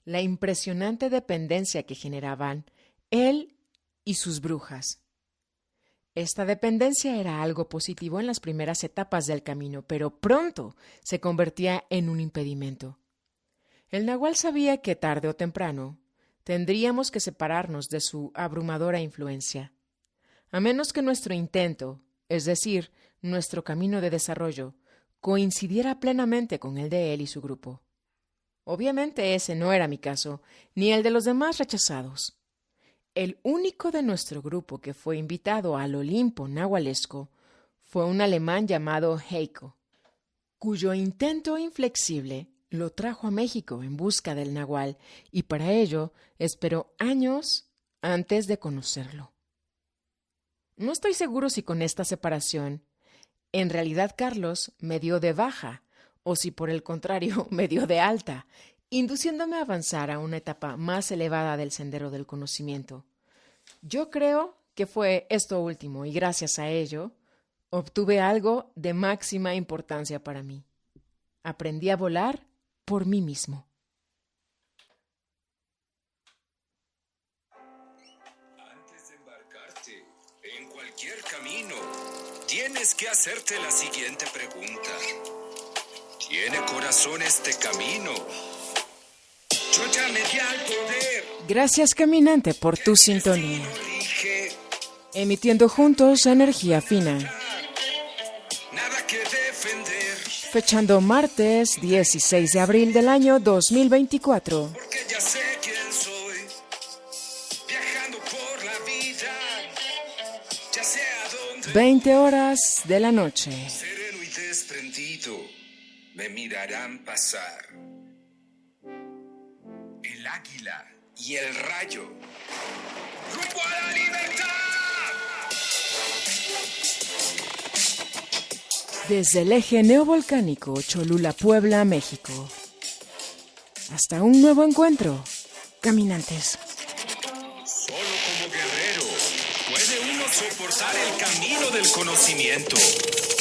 la impresionante dependencia que generaban él y sus brujas. Esta dependencia era algo positivo en las primeras etapas del camino, pero pronto se convertía en un impedimento. El Nahual sabía que tarde o temprano tendríamos que separarnos de su abrumadora influencia, a menos que nuestro intento, es decir, nuestro camino de desarrollo, coincidiera plenamente con el de él y su grupo. Obviamente ese no era mi caso, ni el de los demás rechazados. El único de nuestro grupo que fue invitado al Olimpo nahualesco fue un alemán llamado Heiko, cuyo intento inflexible lo trajo a México en busca del Nahual y para ello esperó años antes de conocerlo. No estoy seguro si con esta separación en realidad Carlos me dio de baja o si por el contrario me dio de alta, induciéndome a avanzar a una etapa más elevada del sendero del conocimiento. Yo creo que fue esto último y gracias a ello obtuve algo de máxima importancia para mí. Aprendí a volar por mí mismo. Antes de embarcarte en cualquier camino, tienes que hacerte la siguiente pregunta. ¿Tiene corazón este camino? Yo ya me di al poder. Gracias, caminante, por tu sintonía. Emitiendo juntos energía fina. Nada que defender. Fechando martes 16 de abril del año 2024. Porque ya sé quién soy. Viajando por la vida. Ya sé a dónde. 20 horas de la noche. Sereno y desprendido. Me mirarán pasar. El águila y el rayo. ¡Rumbo a la libertad! Desde el eje neovolcánico Cholula-Puebla, México. Hasta un nuevo encuentro, caminantes. Solo como guerrero puede uno soportar el camino del conocimiento.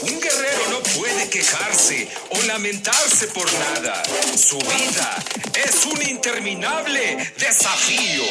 Un guerrero no puede quejarse o lamentarse por nada. Su vida es un interminable desafío.